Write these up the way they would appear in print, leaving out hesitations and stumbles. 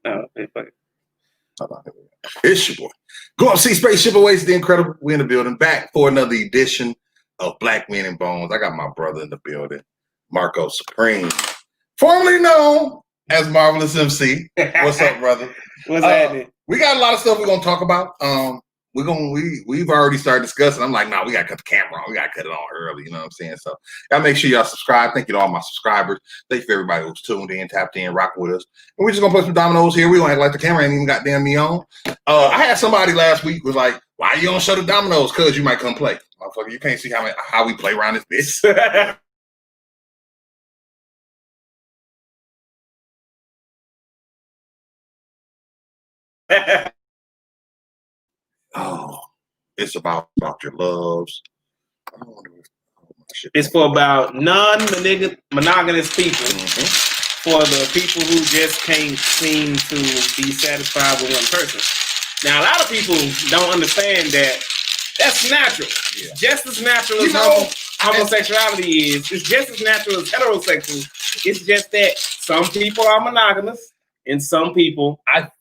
No, they fuck it. It's your boy. Go on, see Spaceship Awaits the Incredible. We in the building. Back for another edition of Black Men and Bones. I got my brother in the building, Marco Cxupreme, formerly known as Marvelous MC. What's up, brother? What's happening? We got a lot of stuff we're gonna talk about. We've already started discussing. I'm like, nah, we gotta cut the camera on. We gotta cut it on early. You know what I'm saying? So gotta make sure y'all subscribe. Thank you to all my subscribers. Thank you for everybody who's tuned in, tapped in, rock with us. And we're just gonna put some dominoes here. We gonna act like the camera ain't even goddamn me on. I had somebody last week was like, why you don't show the dominoes? Cause you might come play. Motherfucker, you can't see how we play around this bitch. Oh, it's about your loves. It's for about non-monogamous people. For the people who just can't seem to be satisfied with one person. Now, a lot of people don't understand that that's natural. Yeah. Just as natural as homosexuality is. It's just as natural as heterosexual. It's just that some people are monogamous and some people are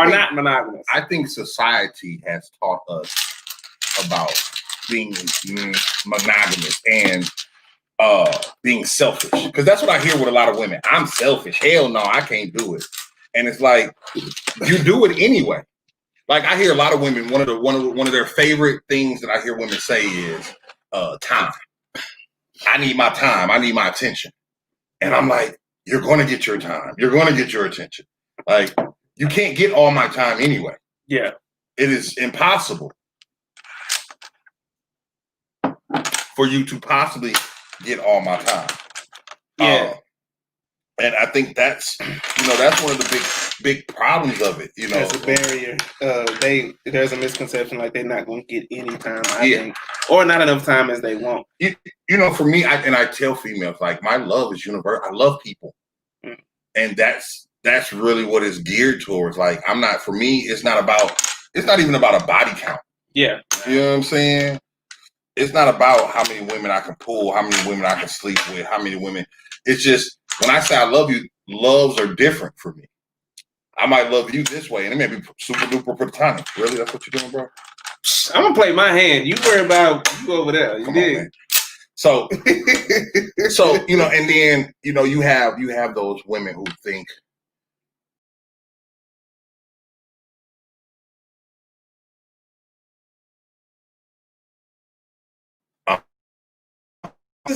not monogamous. I think society has taught us about being monogamous and being selfish, because that's what I hear with a lot of women. I'm selfish. Hell no, I can't do it. And it's like, you do it anyway. Like, I hear a lot of women, one of their favorite things that I hear women say is time. I need my time. I need my attention. And I'm like, you're going to get your time. You're going to get your attention. Like, you can't get all my time anyway. Yeah. It is impossible for you to possibly get all my time. Yeah. And I think that's one of the big problems of it. There's a barrier. There's a misconception like they're not going to get any time, I think, or not enough time as they want. For me, I tell females, like, my love is universal. I love people, and that's really what it's geared towards. Like, for me, it's not even about a body count. Yeah, you know what I'm saying. It's not about how many women I can pull, how many women I can sleep with, how many women. It's just, when I say I love you, loves are different for me. I might love you this way, and it may be super duper platonic. Really? That's what you're doing, bro? I'm going to play my hand. You worry about you over there. You did. Man. So, and then, you have those women who think,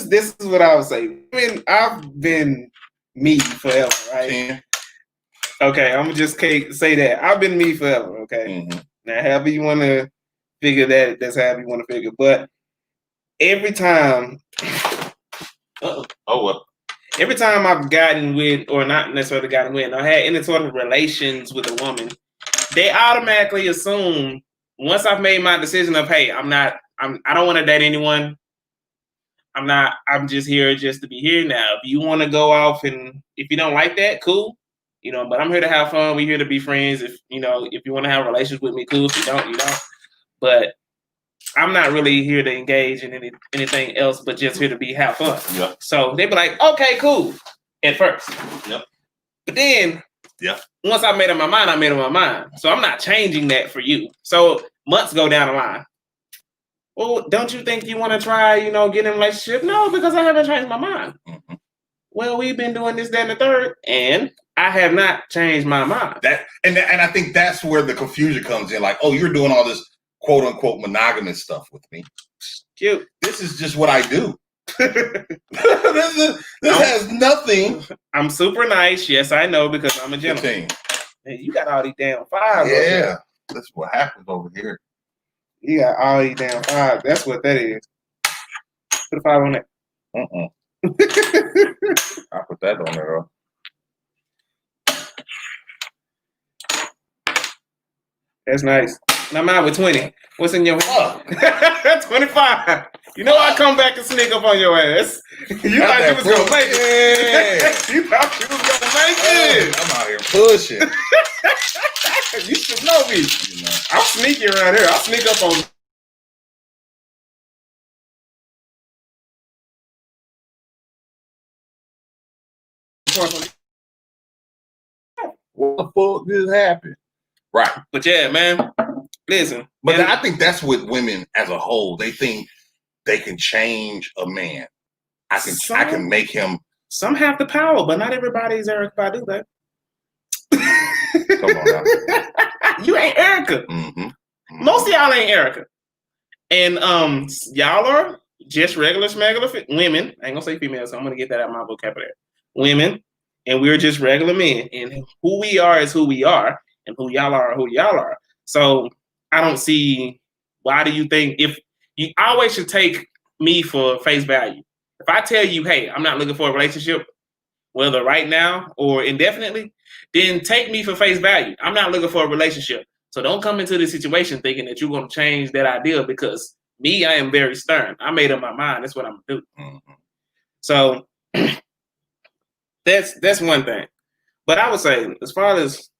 This is what I would say. I've been me forever, right? Yeah. Okay, I'm gonna just say that I've been me forever. Okay, Now however you want to figure that, that's however you want to figure. But every time, every time I've gotten with, or not necessarily gotten with, or had any sort of relations with a woman, they automatically assume, once I've made my decision of, hey, I don't want to date anyone. I'm just here just to be here now. If you want to go off, and if you don't like that, cool. But I'm here to have fun. We're here to be friends. If you want to have relations with me, cool. If you don't, you don't. But I'm not really here to engage in anything else, but just here to have fun. Yeah. So they be like, okay, cool. At first. Yep. But then, once I made up my mind, I made up my mind. So I'm not changing that for you. So months go down the line. Well, don't you think you want to try, get in a relationship? No, because I haven't changed my mind. Well, we've been doing this, that, and the third, and I have not changed my mind. And I think that's where the confusion comes in. Like, oh, you're doing all this quote unquote monogamous stuff with me. Cute. This is just what I do. this has nothing. I'm super nice. Yes, I know, because I'm a gentleman. Hey, you got all these damn fives. Yeah, that's what happens over here. You got all these damn fives. That's what that is. Put a 5 on that. I put that on there, though. That's nice. And I'm out with 20. What's in your hand? 25. I come back and sneak up on your ass. You thought you was going to make it. You thought you was going to make it. I'm out here pushing. You should know me. I'm sneaky around here. I'll sneak up on what the fuck just happened? Right. But yeah, man. Listen. But I think that's with women as a whole. They think they can change a man. I can make him. Some have the power, but not everybody is Erykah Badu, babe. Come on now. You ain't Erykah. Most of y'all ain't Erykah. And y'all are just regular women. I ain't gonna say females, so I'm gonna get that out of my vocabulary. Women, and we're just regular men. And who we are is who we are, and who y'all are who y'all are. So I don't see why do you think if you always should take me for face value. If I tell you, hey, I'm not looking for a relationship, whether right now or indefinitely, then take me for face value. I'm not looking for a relationship. So don't come into this situation thinking that you're going to change that idea because me, I am very stern. I made up my mind. That's what I'm going to do. So that's one thing. But I would say as far as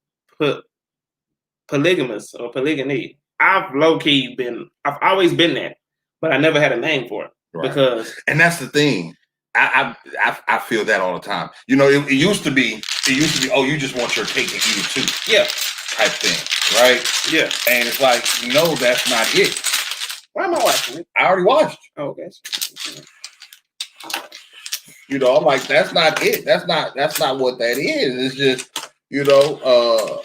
polygamous or polygamy, I've always been that, but I never had a name for it. Right. Because and that's the thing. I feel that all the time. You know, it used to be, oh, you just want your cake and eat it too. Yeah. Type thing. Right? Yeah. And it's like, no, that's not it. Why am I watching it? I already watched. Oh, okay. You know, I'm like, that's not it. That's not what that is. It's just, you know,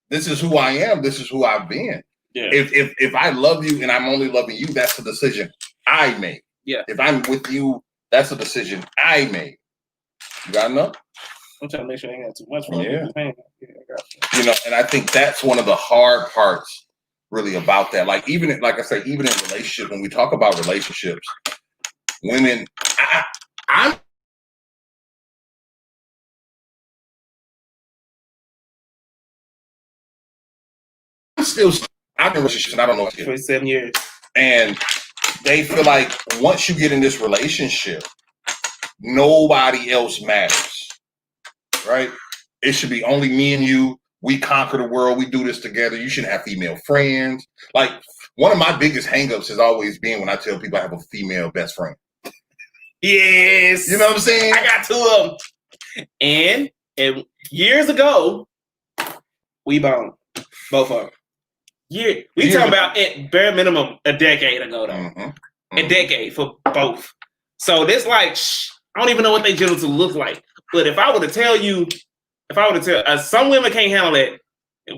this is who I am. This is who I've been. Yeah. If I love you and I'm only loving you, that's a decision I made. Yeah. If I'm with you, that's a decision I made. You got enough? I'm trying to make sure I ain't got too much. Yeah. I got you. You know, and I think that's one of the hard parts really about that. Like like I say, even in relationships, when we talk about relationships, women, I'm still, I've been in relationships and I don't know. 27 years. And they feel like once you get in this relationship, nobody else matters, right? It should be only me and you. We conquer the world. We do this together. You shouldn't have female friends. Like, one of my biggest hangups has always been when I tell people I have a female best friend. Yes. You know what I'm saying? I got two of them. And years ago, we boned. Both of them. We talking about at bare minimum a decade ago, though. A decade for both. So this like, I don't even know what they genitals look like. But if I were to tell you, some women can't handle that.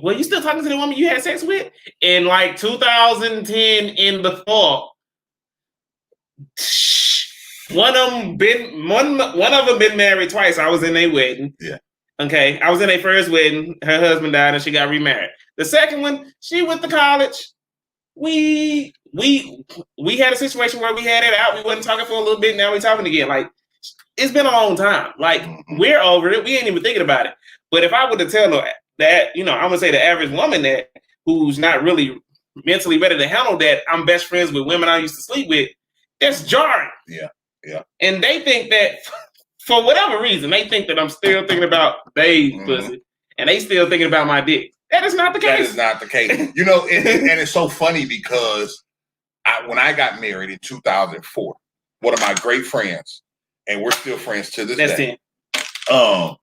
Well, you still talking to the woman you had sex with in like 2010 in the fall? One of them been married twice. I was in their wedding. Yeah. Okay. I was in their first wedding. Her husband died and she got remarried. The second one, she went to college. We had a situation where we had it out. We wasn't talking for a little bit. Now we're talking again. Like, it's been a long time. Like, we're over it. We ain't even thinking about it. But if I were to tell her that, you know, I'm gonna say the average woman that who's not really mentally ready to handle that, I'm best friends with women I used to sleep with, that's jarring. Yeah. Yeah. And they think that for whatever reason, they think that I'm still thinking about babe pussy and they still thinking about my dick. That is not the case. That is not the case. You know, and it's so funny because when I got married in 2004, one of my great friends, and we're still friends to this day. 10.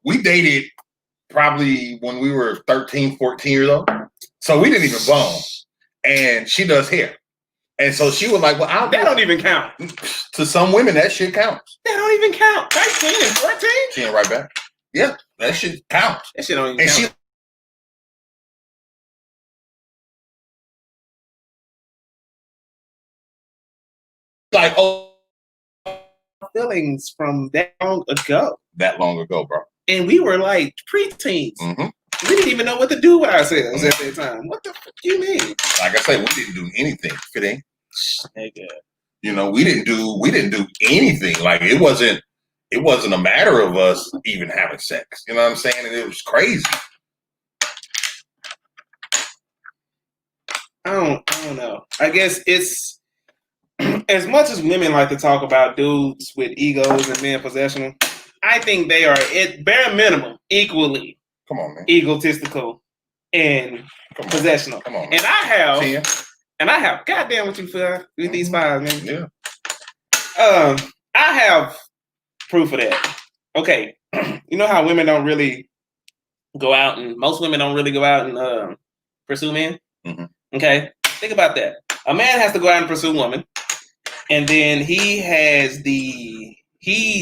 We dated probably when we were 13, 14 years old. So we didn't even bone. And she does hair. And so she was like, well, that don't even count. To some women, that shit counts. That don't even count. 13 and 14? She ain't right back. Yeah, that shit counts. That shit don't even count. Like, oh, feelings from that long ago. That long ago, bro. And we were like preteens. We didn't even know what to do with ourselves at that time. What the fuck you mean? Like I said, we didn't do anything. Kidding. Nigga. You know, we didn't do anything. Like it wasn't a matter of us even having sex. You know what I'm saying? And it was crazy. I don't know. I guess it's as much as women like to talk about dudes with egos and men possessional, I think they are at bare minimum equally egotistical and possessional. Come on, man. And I have goddamn what you feel with these files, man. Yeah. I have proof of that. Okay. You know how women don't really go out, and most women don't really go out and pursue men. Mm-hmm. Okay, think about that. A man has to go out and pursue a woman, and then he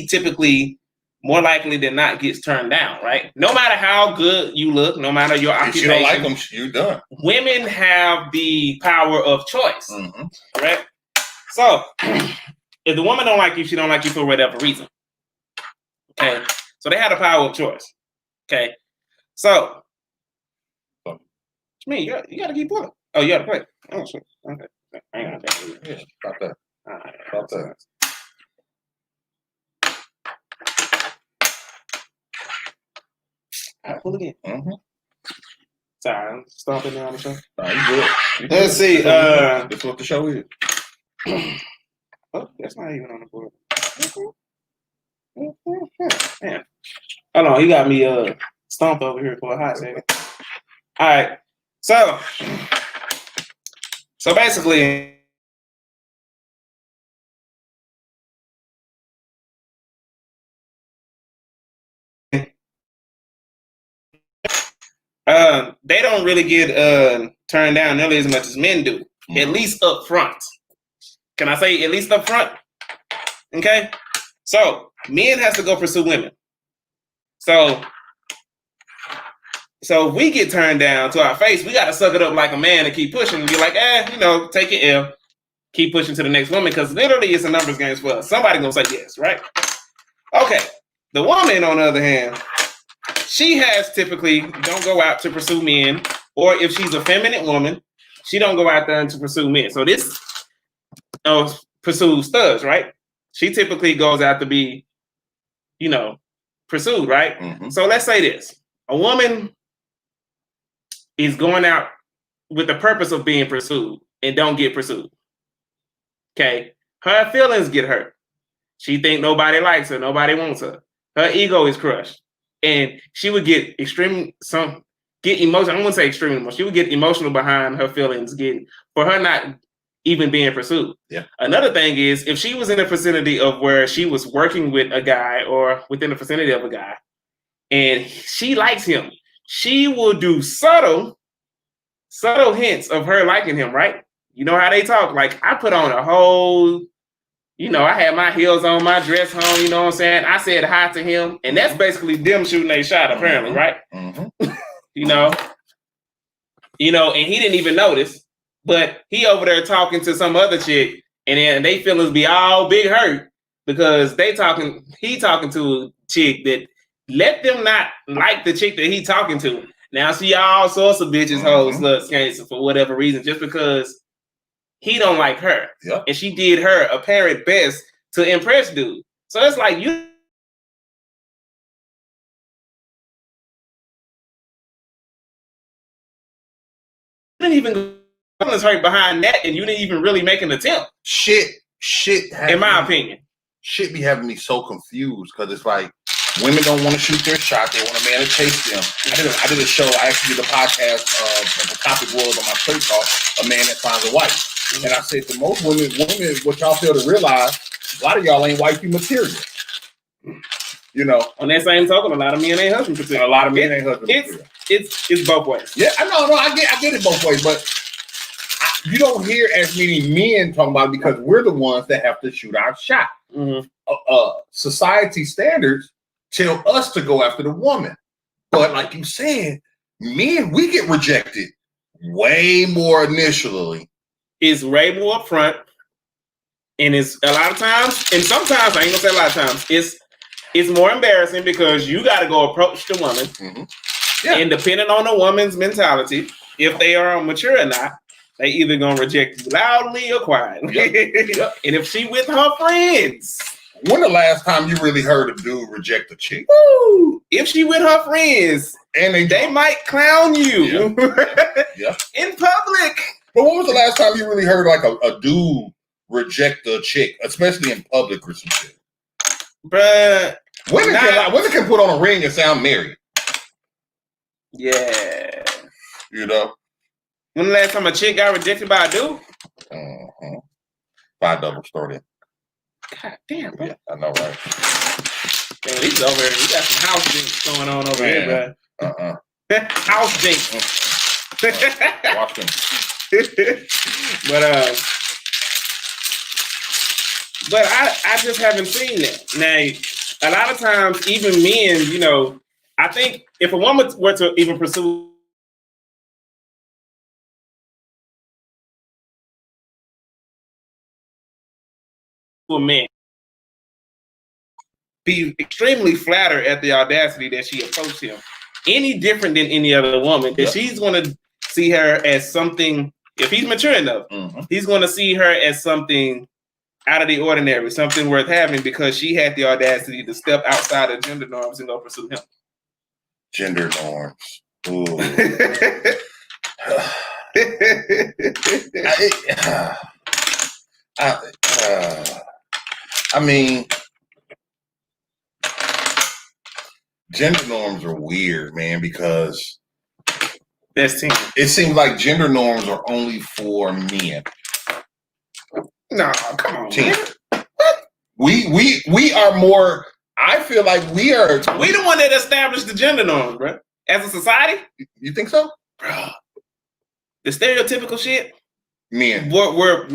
typically more likely than not gets turned down, right? No matter how good you look, no matter your occupation. If you don't like them, you're done. Women have the power of choice, Mm-hmm. right? So, if the woman don't like you, she don't like you for whatever reason. Okay, so they have the power of choice. Okay, so what you mean? You got to keep pulling. Oh, you got to play. Oh, shit. Okay, I ain't got that. Yeah, about that. All right, About that. All right, pull again. Mm-hmm. Sorry, I'm stomping down the show. Nah, you good. Let's see. That's what the show is. Oh, that's not even on the board. Man. Hold on, he got me stomped over here for a hot second. All right. So basically, they don't really get turned down nearly as much as men do, at least up front. Can I say at least up front? Okay. So men has to go pursue women. So if we get turned down to our face, we got to suck it up like a man and keep pushing and be like, take your L, keep pushing to the next woman, because literally it's a numbers game for us. Somebody gonna say yes, right? Okay. The woman, on the other hand, she has typically don't go out to pursue men, or if she's a feminine woman, she don't go out there to pursue men. So this pursues studs, right? She typically goes out to be, pursued, right? Mm-hmm. So let's say this. A woman is going out with the purpose of being pursued and don't get pursued. Okay? Her feelings get hurt. She think nobody likes her, nobody wants her. Her ego is crushed. And she would get emotional. I wouldn't say extreme emotional. She would get emotional behind her feelings for her not even being pursued. Yeah. Another thing is, if she was in the vicinity of where she was working with a guy or within the vicinity of a guy and she likes him, she will do subtle hints of her liking him, right? You know how they talk. Like, I put on a whole, I had my heels on, my dress on, you know what I'm saying? I said hi to him, and that's basically them shooting a shot, apparently, right? Mm-hmm. And he didn't even notice, but he over there talking to some other chick, and then they feelings be all big hurt because he talking to a chick that let them not like the chick that he talking to. Now see all sorts of bitches, hoes, sluts, cancer for whatever reason, just because he don't like her. Yep. And she did her apparent best to impress dude. So it's like you didn't even hurt behind that, and you didn't even really make an attempt. Shit. In my opinion. Shit be having me so confused because it's like women don't want to shoot their shot. They want a man to chase them. I did a show. I actually did a podcast. The topic was on my straight talk, a man that finds a wife. And I said to most women, what y'all fail to realize, a lot of y'all ain't wifey material. On that same token, a lot of men ain't husband material. A lot of men ain't husband material. It's both ways. Yeah, I get it both ways, but you don't hear as many men talking about it because we're the ones that have to shoot our shot. Mm-hmm. Society standards tell us to go after the woman. But like you said, men, we get rejected way more initially. It's way more upfront. And it's a lot of times, and sometimes, I ain't gonna say a lot of times, it's more embarrassing because you gotta go approach the woman. Mm-hmm. Yeah. And depending on the woman's mentality, if they are mature or not, they either gonna reject you loudly or quietly. Yep. And if she with her friends. When the last time you really heard a dude reject a chick? Woo! If she with her friends, and they might clown you in public. But when was the last time you really heard like a dude reject a chick, especially in public or some shit? Bruh. Women can put on a ring and sound married. Yeah. When the last time a chick got rejected by a dude? By a double story. God damn, bro. Yeah, I know, right? Man, he's over here. We got some house things going on over here, bro. House jinx. Watch them. But I just haven't seen that. Now, a lot of times, even men, you know, I think if a woman were to even pursue a man, be extremely flattered at the audacity that she approached him, any different than any other woman, that she's going to see her as something, if he's mature enough, he's going to see her as something out of the ordinary, something worth having, because she had the audacity to step outside of gender norms and go pursue him. Gender norms. Ooh. I mean, gender norms are weird, man, because it seems like gender norms are only for men. No, come on, man. We are more. I feel like we the one that established the gender norms, bro. As a society. You think so, bro? The stereotypical shit, men, where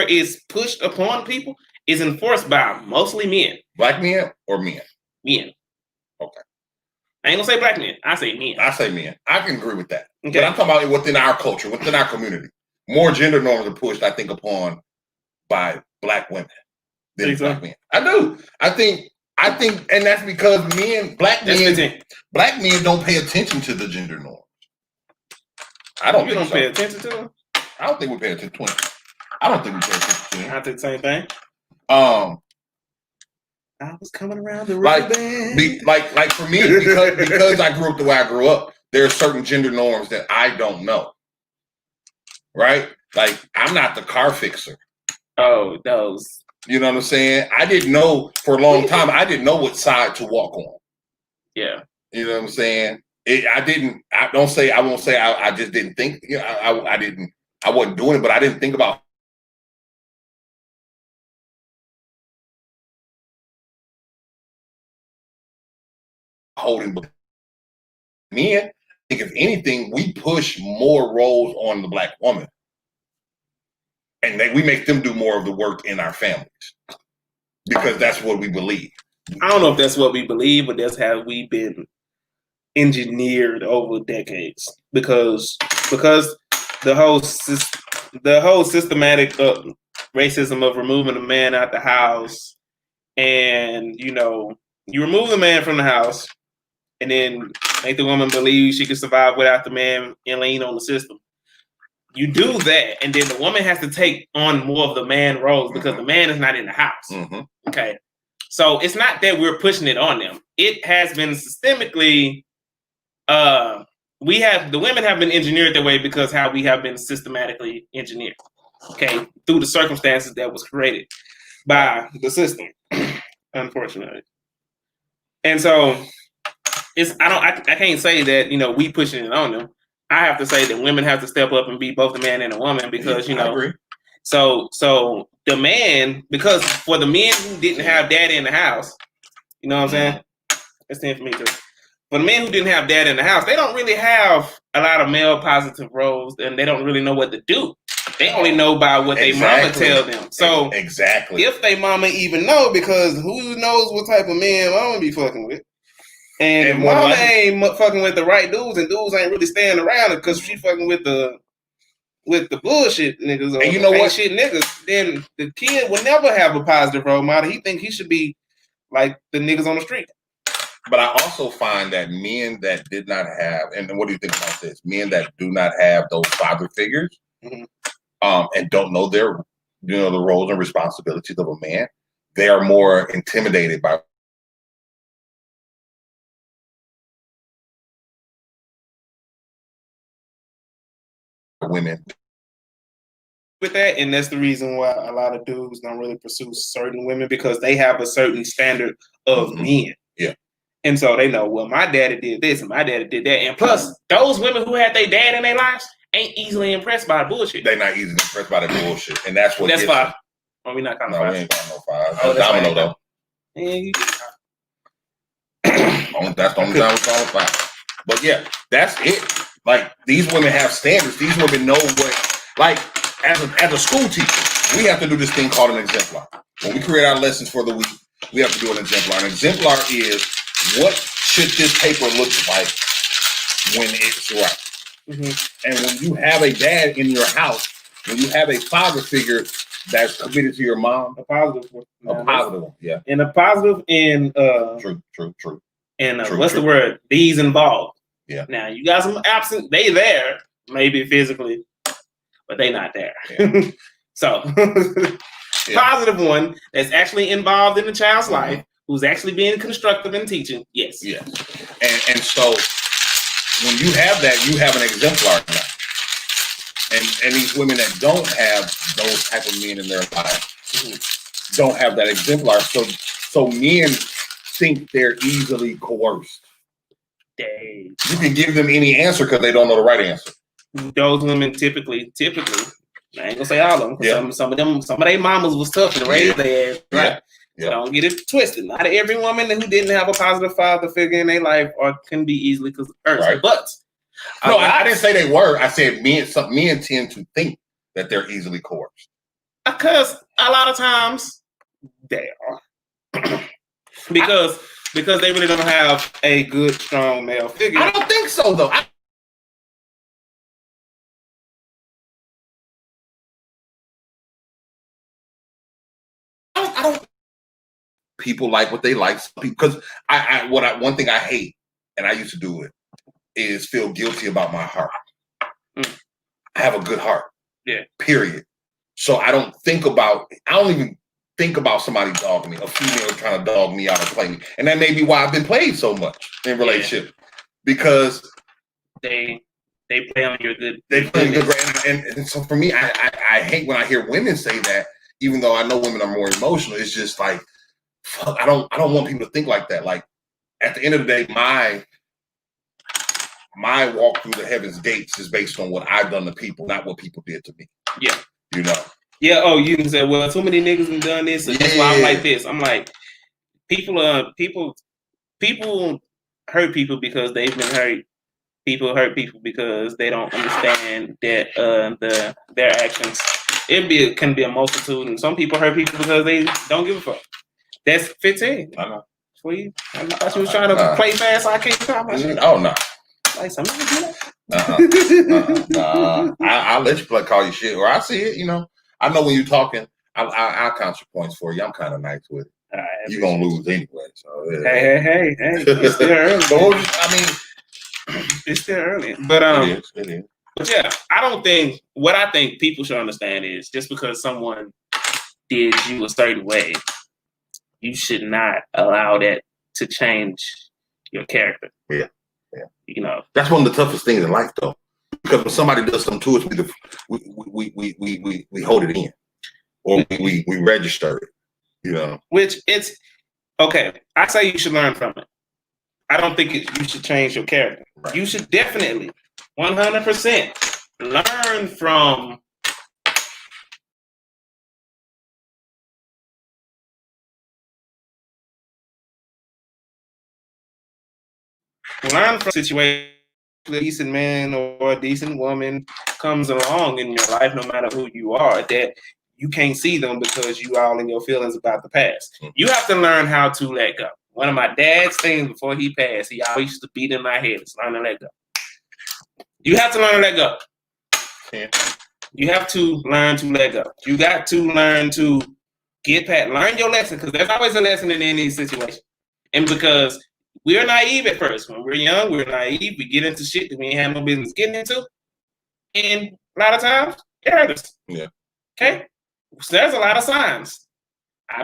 it's pushed upon people is enforced by mostly men. Black men or men? Men. Okay. I ain't gonna say black men. I say men. I say men. I can agree with that. Okay. But I'm talking about within our culture, within our community. More gender norms are pushed, I think, upon by black women than black men. I do. I think, and that's because black men don't pay attention to the gender norms. I don't. You don't pay attention to them. I don't think we pay attention to them. I don't think we pay attention to them. I think the same thing. I was coming around the river like for me, because I grew up the way I grew up, there are certain gender norms that I don't know. Right? Like, I'm not the car fixer. Oh, those. You know what I'm saying? I didn't know for a long time. I didn't know what side to walk on. Yeah. You know what I'm saying? I won't say I just didn't think. You know, I wasn't doing it, but I didn't think about holding men. I think if anything, we push more roles on the black woman, and we make them do more of the work in our families because that's what we believe. I don't know if that's what we believe, but that's how we've been engineered over decades. Because the whole systematic racism of removing a man out the house, and you remove the man from the house, and then make the woman believe she can survive without the man and lean on the system. You do that, and then the woman has to take on more of the man roles because the man is not in the house. Okay. So it's not that we're pushing it on them. It has been systemically, the women have been engineered that way because how we have been systematically engineered. Okay. Through the circumstances that was created by the system, unfortunately. And so I can't say that, we pushing it on them. I have to say that women have to step up and be both a man and a woman because, I agree. So the man, because for the men who didn't have daddy in the house, you know what I'm saying? That's 10 for me too. For the men who didn't have daddy in the house, they don't really have a lot of male positive roles, and they don't really know what to do. They only know by what their mama tell them. So exactly, if they mama even know, because who knows what type of man mama be fucking with. And mama ain't fucking with the right dudes, and dudes ain't really staying around because she fucking with the bullshit niggas or ain't shit niggas. Then the kid will never have a positive role model. He think he should be like the niggas on the street. But I also find that men that did not have, and what do you think about this? Men that do not have those father figures, and don't know their, the roles and responsibilities of a man, they are more intimidated by women with that, and that's the reason why a lot of dudes don't really pursue certain women, because they have a certain standard of men. Yeah. And so they know, well, my daddy did this and my daddy did that. And plus, those women who had their dad in their lives ain't easily impressed by the bullshit. They're not easily impressed by the bullshit. And that's what that's five. Oh, we not counting five. No, we ain't counting no five. Oh, that's Domino, though. Yeah, you that's the only time we call it five. But yeah, that's it. Like these women have standards. These women know what. Like as a school teacher, we have to do this thing called an exemplar. When we create our lessons for the week, we have to do an exemplar. An exemplar is what should this paper look like when it's right. Mm-hmm. And when you have a dad in your house, when you have a father figure that's committed to your mom, a positive one, yeah, and a positive in true. And what's the word? These involved. Yeah. Now you got some absent. They there, maybe physically, but they not there. Yeah. So, positive one that's actually involved in the child's life, who's actually being constructive in teaching. Yes. Yes. And so when you have that, you have an exemplar now. And these women that don't have those type of men in their life don't have that exemplar. So men think they're easily coerced. Dang. You can give them any answer because they don't know the right answer. Those women typically, I ain't gonna say all of them. Yeah. Some of their mamas was tough to raise their ass. Right. Yeah. So don't get it twisted. Not every woman who didn't have a positive father figure in their life can be easily coerced. Right. But no, I didn't say they were. I said men tend to think that they're easily coerced. Because a lot of times they are. because they really don't have a good, strong male figure. I don't think so, though. I don't. People like what they like because one thing I hate, and I used to do it, is feel guilty about my heart. I have a good heart. Yeah. Period. So I don't even think about somebody dogging me, a female trying to dog me out or play me. And that may be why I've been played so much in relationship. Because they play on your good. They play good. And so for me, I hate when I hear women say that, even though I know women are more emotional. It's just like, fuck, I don't want people to think like that. Like at the end of the day, my walk through the heaven's gates is based on what I've done to people, not what people did to me. Yeah. You know? Yeah, you can say, well, too many niggas have done this, and that's why I'm like this. I'm like, people hurt people because they've been hurt. People hurt people because they don't understand that their actions. It can be a multitude, and some people hurt people because they don't give a fuck. That's 15. I know. Sweet. I thought you was trying to play fast, so I can't talk about shit. Oh no. Like some niggas do that. I'll let you call you shit, or I see it. You know, I know when you're talking. I'll count your points for you. I'm kind of nice with it. Right, you're gonna lose anyway. So hey, it's still early. It's still early. But it is. But yeah, what I think people should understand is just because someone did you a certain way, you should not allow that to change your character. Yeah. You know, that's one of the toughest things in life, though, because when somebody does something to us, we hold it in, or we register it. You know, which it's okay. I say you should learn from it. I don't think you should change your character. Right. You should definitely 100% learn from. Learn from situations. A decent man or a decent woman comes along in your life, no matter who you are, that you can't see them because you all in your feelings about the past. Mm-hmm. You have to learn how to let go. One of my dad's things before he passed, he always used to beat in my head, is learn to let go. You have to learn to let go. Yeah. You have to learn to let go. You got to learn to get past, learn your lesson, because there's always a lesson in any situation. And because we're naive at first. When we're young, we're naive. We get into shit that we ain't have no business getting into. And a lot of times, it hurts us. Yeah. Okay? So there's a lot of signs.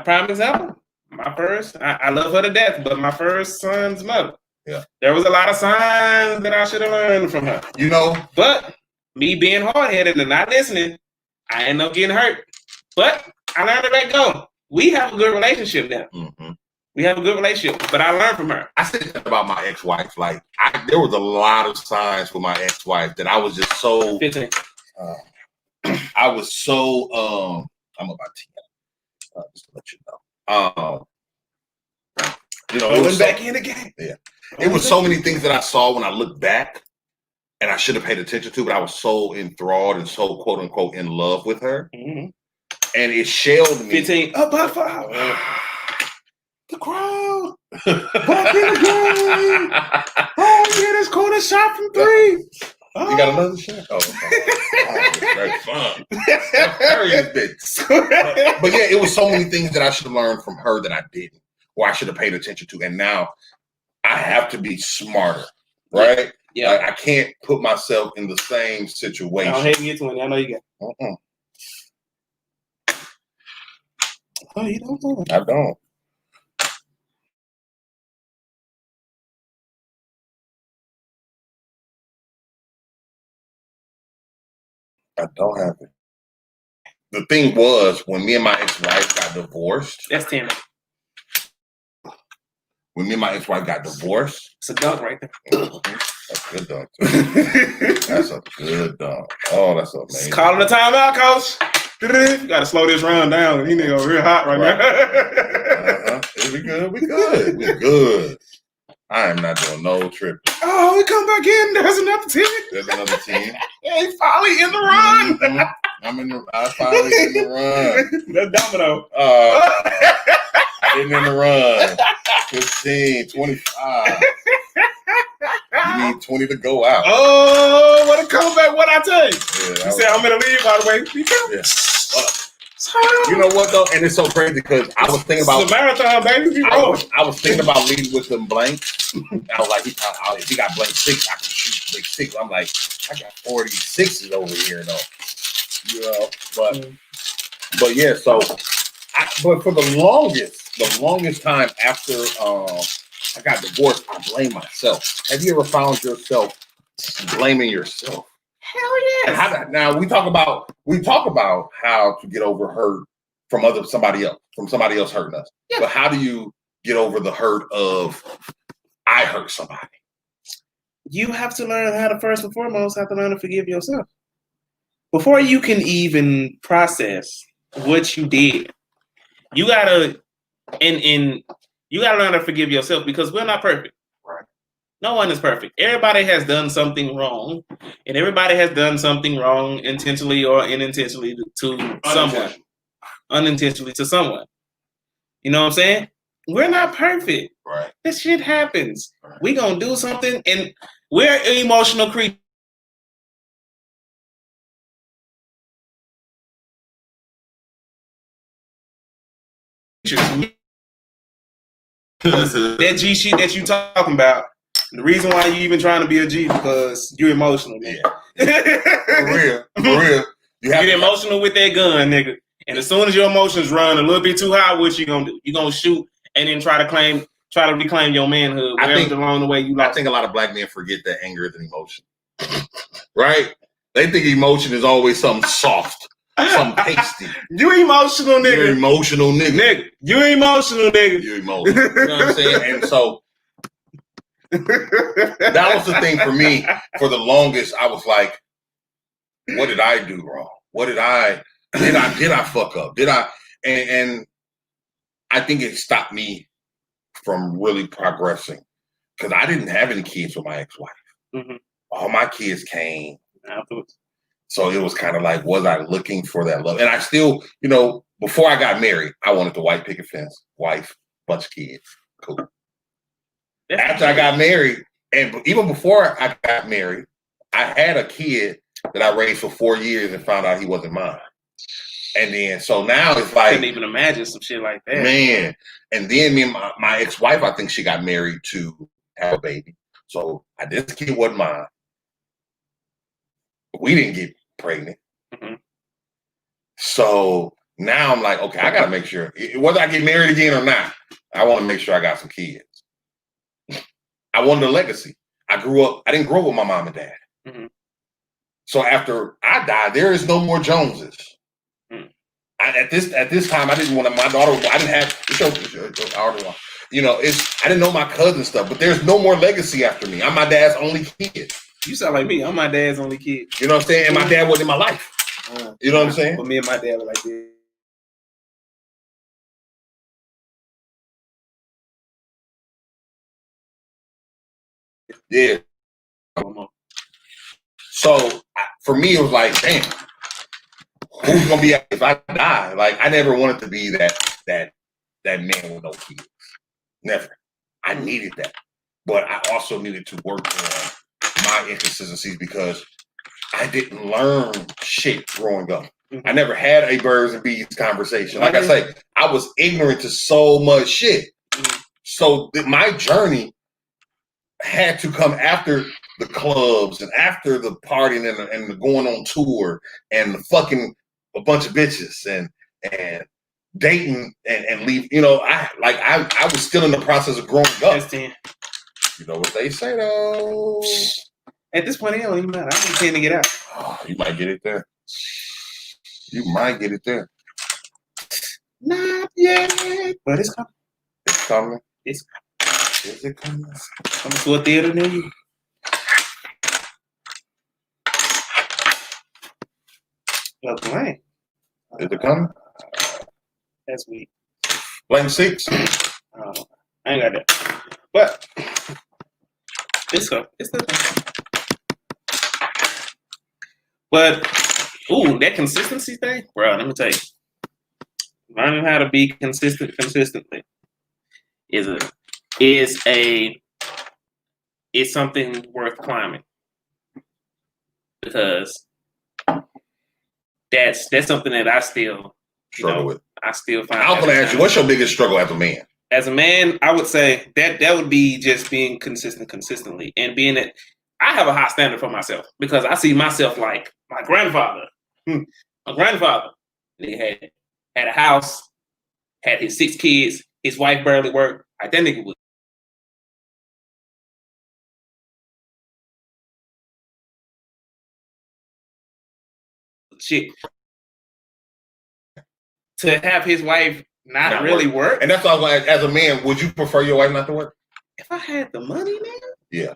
Prime example, my first, I love her to death, but my first son's mother. Yeah. There was a lot of signs that I should have learned from her. You know? But me being hard-headed and not listening, I ended up getting hurt. But I learned to let go. We have a good relationship now. Mm-hmm. We have a good relationship, but I learned from her. I said that about my ex-wife. Like, there was a lot of signs with my ex-wife that I was just so. 15. I was so. I'm about to just to let you know. Going back in again. Yeah, It was so many things that I saw when I looked back, and I should have paid attention to, but I was so enthralled and so quote unquote in love with her, and it shelled me. 15 up by 5. The crowd Back in the game. Oh, yeah, this corner shot from 3. Oh. You got another shot? Oh, that's fun. But yeah, it was so many things that I should have learned from her that I didn't, or I should have paid attention to, and now I have to be smarter, right? Yeah. Like, I can't put myself in the same situation. I don't hate you 20. I know you got. Oh, you don't. I don't. I don't have it. The thing was, when me and my ex-wife got divorced. That's 10. When me and my ex-wife got divorced. It's a dunk right there. That's a good dunk. That's a good dunk. Oh, that's amazing. Calling the timeout, coach. You gotta slow this run down. You nigga real hot right now. We good. We good. We good. I am not doing no tripping. Oh, we come back in. There's another team. There's another team. Hey, finally in the run. I finally in the run. That's Domino. In the run. 15, 25. You need 20 to go out. Oh, what a comeback. What I tell you? Yeah, you said I'm in the lead, by the way. You know what, though? And it's so crazy because I was thinking about... It's a marathon, baby. I was thinking about leading with them blanks. I was like, if he got blank 6, I can shoot blank 6. I'm like, I got 46s over here, though. You know, but yeah, so... but for the longest time after I got divorced, I blame myself. Have you ever found yourself blaming yourself? Hell yes. Now we talk about how to get over hurt from somebody else hurting us. Yeah. But how do you get over the hurt of I hurt somebody? You have to learn how to first and foremost have to learn to forgive yourself before you can even process what you did. You gotta you gotta learn to forgive yourself because we're not perfect. Right. No one is perfect. Everybody has done something wrong, and everybody has done something wrong intentionally or unintentionally to someone. Unintentionally to someone. You know what I'm saying? We're not perfect. Right. This shit happens. Right. We gonna do something, and we're emotional creatures. That G shit that you talking about, the reason why you even trying to be a G because you're emotional, man. Yeah. For real. You get emotional with that gun, nigga. And as soon as your emotions run a little bit too high, what you gonna do? You gonna shoot and then try to reclaim your manhood. I think along the way you lost. I think a lot of black men forget that anger is an emotion. Right? They think emotion is always something soft. Something pasty. You emotional nigga. You're emotional nigga. You emotional nigga. You're emotional. You know what I'm saying? And so that was the thing for me. For the longest, I was like, what did I do wrong? Did I fuck up? And I think it stopped me from really progressing because I didn't have any kids with my ex-wife. Mm-hmm. All my kids came afterwards. So it was kind of like, was I looking for that love? And I still, before I got married, I wanted the white picket fence, wife, bunch of kids. Cool. After I got married, and even before I got married, I had a kid that I raised for 4 years and found out he wasn't mine. And then, so now it's like... I couldn't even imagine some shit like that. Man. And then me and my ex-wife, I think she got married to have a baby. So this kid wasn't mine. We didn't get pregnant. Mm-hmm. So now I'm like, okay, I got to make sure, whether I get married again or not, I want to make sure I got some kids. I wanted a legacy. I didn't grow up with my mom and dad. Mm-hmm. So after I died, there is no more Joneses. Mm. At this time, I didn't want my daughter. I didn't have, I didn't know my cousin stuff, but there's no more legacy after me. I'm my dad's only kid. You sound like me. I'm my dad's only kid. You know what I'm saying? And my dad wasn't in my life. You know what I'm saying? But me and my dad were like this. Yeah. So for me, it was like, damn, who's gonna be if I die? Like, I never wanted to be that man with no kids. Never. I needed that, but I also needed to work on my inconsistencies because I didn't learn shit growing up. I never had a birds and bees conversation. Like I say, I was ignorant to so much shit. So my journey had to come after the clubs and after the partying and the going on tour and the fucking a bunch of bitches and dating and leave. You know, I was still in the process of growing up. You know what they say though. At this point, it don't even matter. I intend to get out. Oh, you might get it there. You might get it there. Not yet, but it's coming. It's coming. It's coming. Is it coming? Coming to a theater near you. Well, Blank. Is it coming? That's weak. Blank 6. I ain't got that. But it's coming. It's still coming. But ooh, that consistency thing, bro. Let me tell you, learning how to be consistent consistently is something worth climbing because that's something that I still struggle with. I still find. I'm gonna ask you, what's your biggest struggle as a man? As a man, I would say that would be just being consistent consistently and being that I have a high standard for myself because I see myself like my grandfather. My grandfather, he had a house, had his 6 kids, his wife barely worked. Like that nigga was shit. To have his wife not really work. And that's all I was like, as a man, would you prefer your wife not to work? If I had the money, man. Yeah.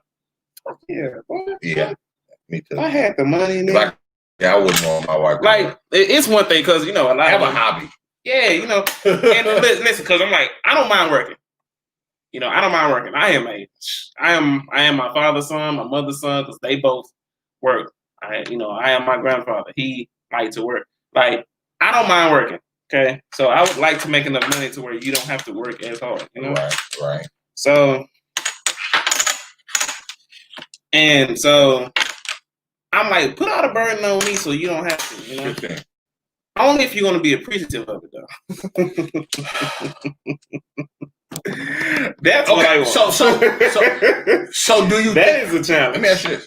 Yeah. Boy. Yeah. Me too. If I had the money, man. I wouldn't want my wife. Like, it's one thing because, you know, I have a hobby. Yeah, you know. And listen, because I'm like, I don't mind working. You know, I don't mind working. I am my father's son, my mother's son, because they both work. I am my grandfather. He liked to work. Like, I don't mind working. Okay. So I would like to make enough money to where you don't have to work as hard, you know? Right. So I'm like, put all the burden on me so you don't have to, you know? Only if you're going to be appreciative of it, though. That's what I want. So do you? That is a challenge. Let me ask you this: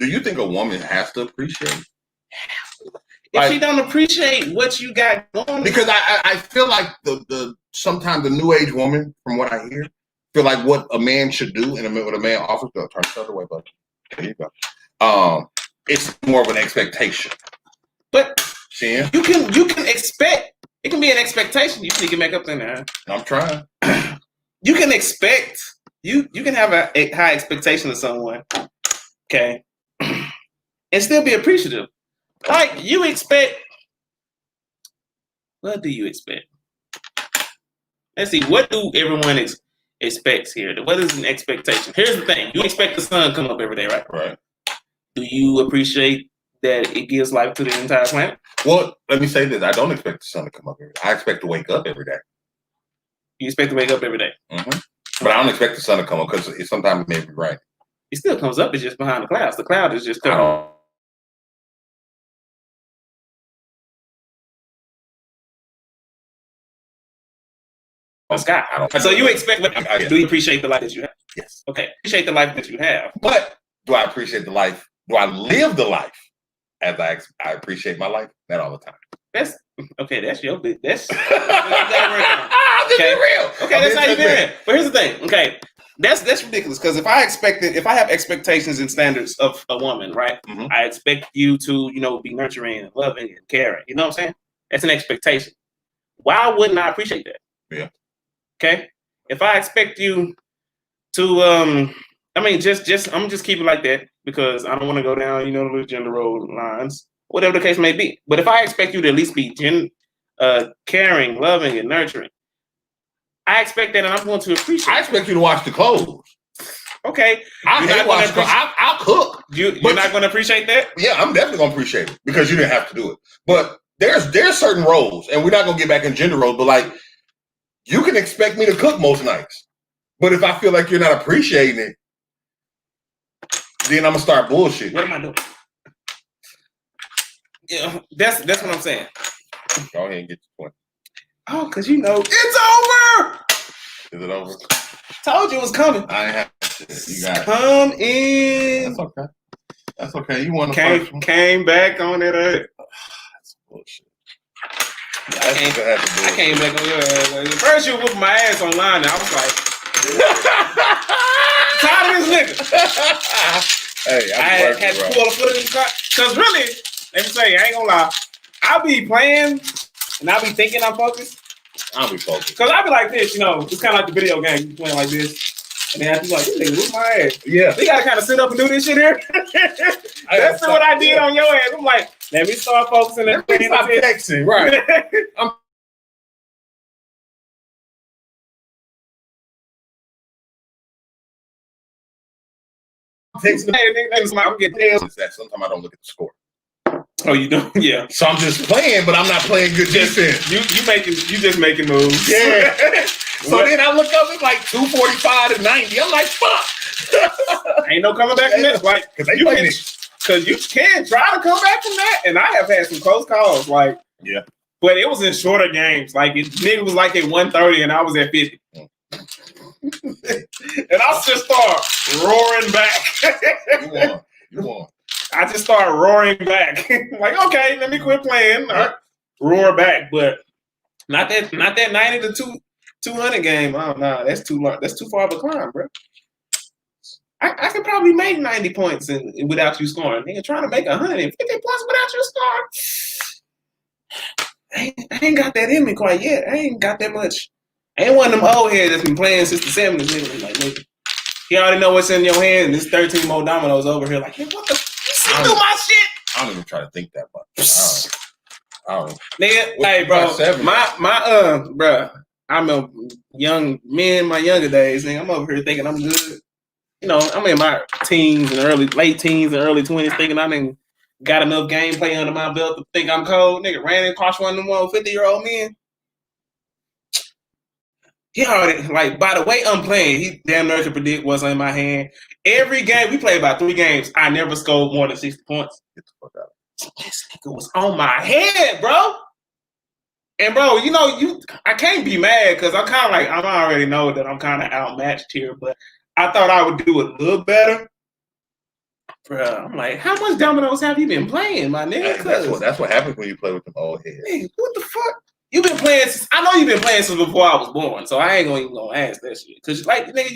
do you think a woman has to appreciate? If she don't appreciate what you got going, because I feel like the sometimes the new age woman, from what I hear, feel like what a man should do and what a man offers. Turn the other way, buddy. There you go. It's more of an expectation. But yeah, you can expect. It can be an expectation. You can make up in there. I'm trying. You can expect. You can have a high expectation of someone, okay, and still be appreciative. Like you expect. What do you expect? Let's see. What do everyone expects here? What is an expectation? Here's the thing. You expect the sun to come up every day, right? Right. Do you appreciate that it gives life to the entire planet? Well, let me say this. I don't expect the sun to come up every day. I expect to wake up every day. You expect to wake up every day? Mm-hmm. But I don't expect the sun to come up because sometimes it may be right. It still comes up. It's just behind the clouds. The cloud is just covering. The sky. So you expect, do you appreciate the life that you have? Yes. Okay. Appreciate the life that you have. But do I appreciate the life? Do I live the life as I appreciate my life? Not all the time. That's okay. That's your bit. That's okay. Real. Okay, that's how you doing. But here's the thing. Okay, that's ridiculous because if I have expectations and standards of a woman, right? Mm-hmm. I expect you to, be nurturing and loving and caring. You know what I'm saying? That's an expectation. Why wouldn't I appreciate that? Yeah. Okay. If I expect you to, just I'm just keep it like that because I don't want to go down, the gender role lines, whatever the case may be. But if I expect you to at least be caring, loving, and nurturing, I expect that, and I'm going to appreciate. I expect you to wash the clothes. Okay, I'll cook. You're not gonna appreciate that? Yeah, I'm definitely gonna appreciate it because you didn't have to do it. But there's certain roles, and we're not gonna get back in gender roles, but like you can expect me to cook most nights. But if I feel like you're not appreciating it, then I'm gonna start bullshit. What am I doing? Yeah, that's what I'm saying. Go ahead and get your point. Oh, because you know it's over. Is it over? Told you it was coming. I ain't have to. You got come in. That's okay. That's okay. You want to came back on it. That's bullshit. I came back on your ass. First you whooped my ass online, and I was like, tired of this nigga. Hey, I had to pull a foot in the car. Because really, let me tell you, I ain't gonna lie. I'll be playing, and I'll be thinking I'm focused. I'll be focused. Because I'll be like this, you know, it's kind of like the video game. You playing like this. And then I be like, this nigga whoop my ass. Yeah. We gotta kind of sit up and do this shit here. That's what I did on your ass. I'm like, let me start focusing. Let me stop texting, right. I'm texting. I'm getting that. Sometimes I don't look at the score. Oh, you don't? Yeah. So I'm just playing, but I'm not playing good defense. You just making moves. Yeah. So then I look up, it's like 245 to 90. I'm like, fuck. Ain't no coming back from that. Like, because you can try to come back from that. And I have had some close calls. Like, yeah. But it was in shorter games. Like, nigga was like at 130 and I was at 50. And I just start roaring back. You won. I just start roaring back. Like, okay, let me quit playing. Roar back. But not that 90 to 200 game. Oh no, that's too long. That's too far of a climb, bro. I could probably make 90 points without you scoring. Nigga, trying to make 150 plus without you scoring. I ain't got that in me quite yet. I ain't got that much. I ain't one of them old heads that's been playing since the 70s. Nigga. Like, nigga, you already know what's in your hand. And there's 13 more dominoes over here. Like, hey, what the? You see through my shit? I don't even try to think that much. I don't. Nigga, hey, bro. Bro. I'm a young man, my younger days, and I'm over here thinking I'm good. You know, I'm in my late teens and early 20s, thinking I done got enough gameplay under my belt to think I'm cold. Nigga ran and crossed one of them 50-year-old men. He already, like, by the way I'm playing, he damn near could predict what's in my hand. Every game, we played about 3 games, I never scored more than 60 points. Get the fuck out. This nigga was on my head, bro. And bro, you know, I can't be mad because I'm kind of like, I already know that I'm kind of outmatched here, but I thought I would do a little better. Bro, I'm like, how much dominoes have you been playing, my nigga? That's what happens when you play with them old heads. Hey, what the fuck? You've been playing since, I know you've been playing since before I was born, so I ain't even gonna ask that shit. Cause like, nigga,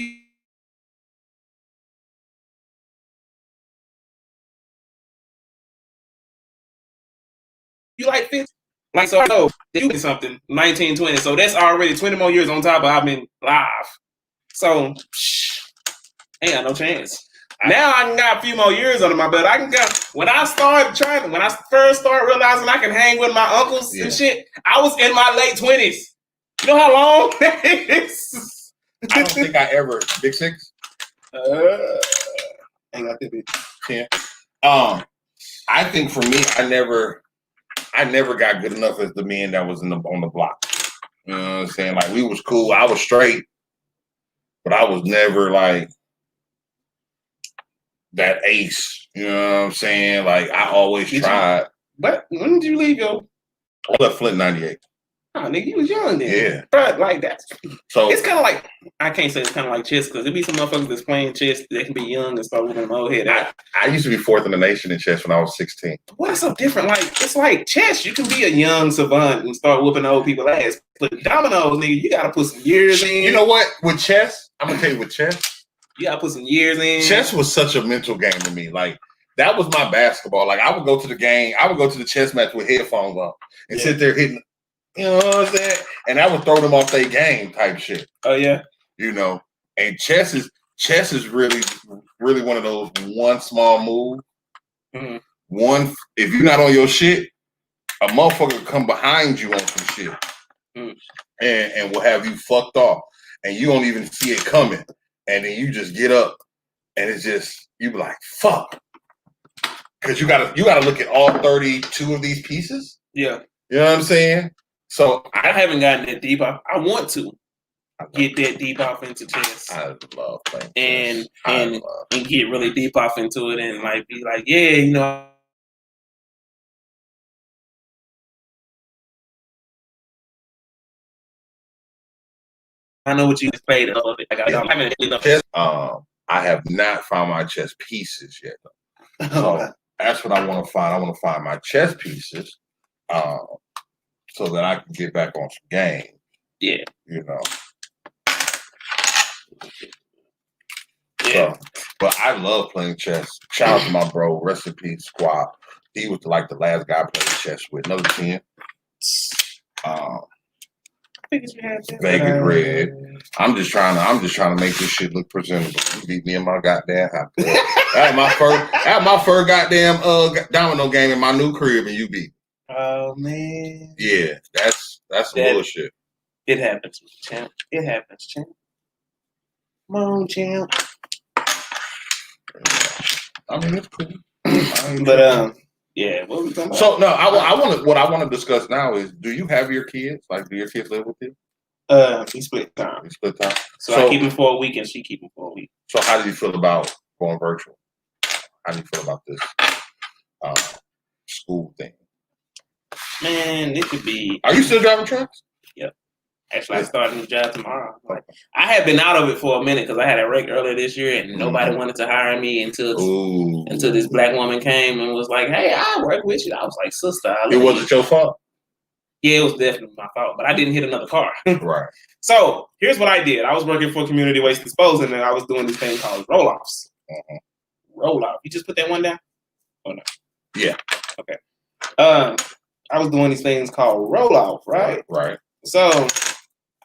you like 50? Like, so I know that you did something 1920, so that's already 20 more years on top of I've been live. So, ain't got no chance. Now I got a few more years under my belt. When I first started realizing I can hang with my uncles and shit, I was in my late 20s. You know how long that is? I don't think I ever, Big Six? Ain't got that big. 10. I think for me, I never got good enough as the men that was on the block. You know what I'm saying? Like, we was cool. I was straight, but I was never like that ace. You know what I'm saying? Like, I always tried. But when did you leave your? I left Flint 98. Oh, nigga, you was young then. Yeah. But like that. So it's kind of like, I can't say it's kind of like chess because there be some motherfuckers that's playing chess that can be young and start looking them old head out. I used to be 4th in the nation in chess when I was 16. What's so different? Like, it's like chess. You can be a young savant and start whooping old people's ass. But dominoes, nigga, you gotta put some years in. You know what? With chess, I'm gonna tell you with chess. You gotta put some years in. Chess was such a mental game to me. Like, that was my basketball. Like, I would go to the game. I would go to the chess match with headphones on and sit there hitting. You know what I'm saying? And I would throw them off their game type shit. Oh yeah. You know, and chess is really, really one of those one small move. Mm-hmm. One, if you're not on your shit, a motherfucker come behind you on some shit, and will have you fucked off, and you don't even see it coming, and then you just get up and it's just you be like, fuck, because you gotta look at all 32 of these pieces. Yeah, you know what I'm saying. So I haven't gotten that deep. I want to get that deep off into chess. I love playing and chess. and get really deep off into it and like be like, yeah, you know. I know what you just played of it. I have not found my chess pieces yet. So that's what I want to find. I want to find my chess pieces, so that I can get back on some game. Yeah, you know. Yeah. So, but I love playing chess. Shout out to my bro, rest in peace, Squad. He was like the last guy I played chess with. Another 10. Vegas Red. I'm just trying to make this shit look presentable. You beat me in my goddamn house. That had my first goddamn domino game in my new crib, and you beat. Oh man. Yeah, that's some bullshit. It happens, champ. It happens, champ. Come on, champ. I mean, it's cool. But yeah. What we talking about? So no, what I want to discuss now is: do you have your kids? Like, do your kids live with you? We split time. We split time. So I keep them for a week, and she keep them for a week. So how do you feel about going virtual? How do you feel about this school thing? Man, it could be. Are you still driving trucks? Yep. Actually, I start a new job tomorrow. Like, I had been out of it for a minute because I had a wreck earlier this year, and nobody wanted to hire me until this black woman came and was like, "Hey, I'll work with you." I was like, "Sister, it wasn't your fault." Yeah, it was definitely my fault, but I didn't hit another car. Right. So here's what I did. I was working for Community Waste Disposal, and I was doing this thing called roll-offs. Roll-off. You just put that one down? Oh, no. Yeah. Okay. I was doing these things called roll-off, right? Right. So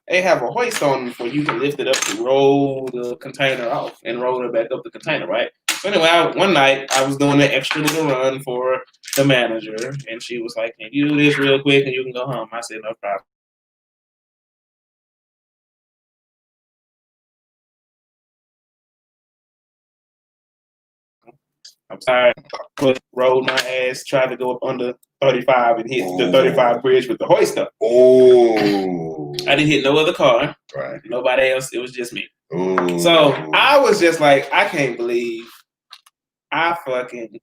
they have a hoist on them for you to lift it up to roll the container off and roll it back up the container, right? So anyway, one night I was doing an extra little run for the manager, and she was like, "Can you do this real quick and you can go home?" I said, "No problem." I'm sorry. Rolled my ass, tried to go up under 35 and hit the 35 bridge with the hoist up. Oh. I didn't hit no other car. Right. Nobody else. It was just me. Ooh. So I was just like, I can't believe I fucking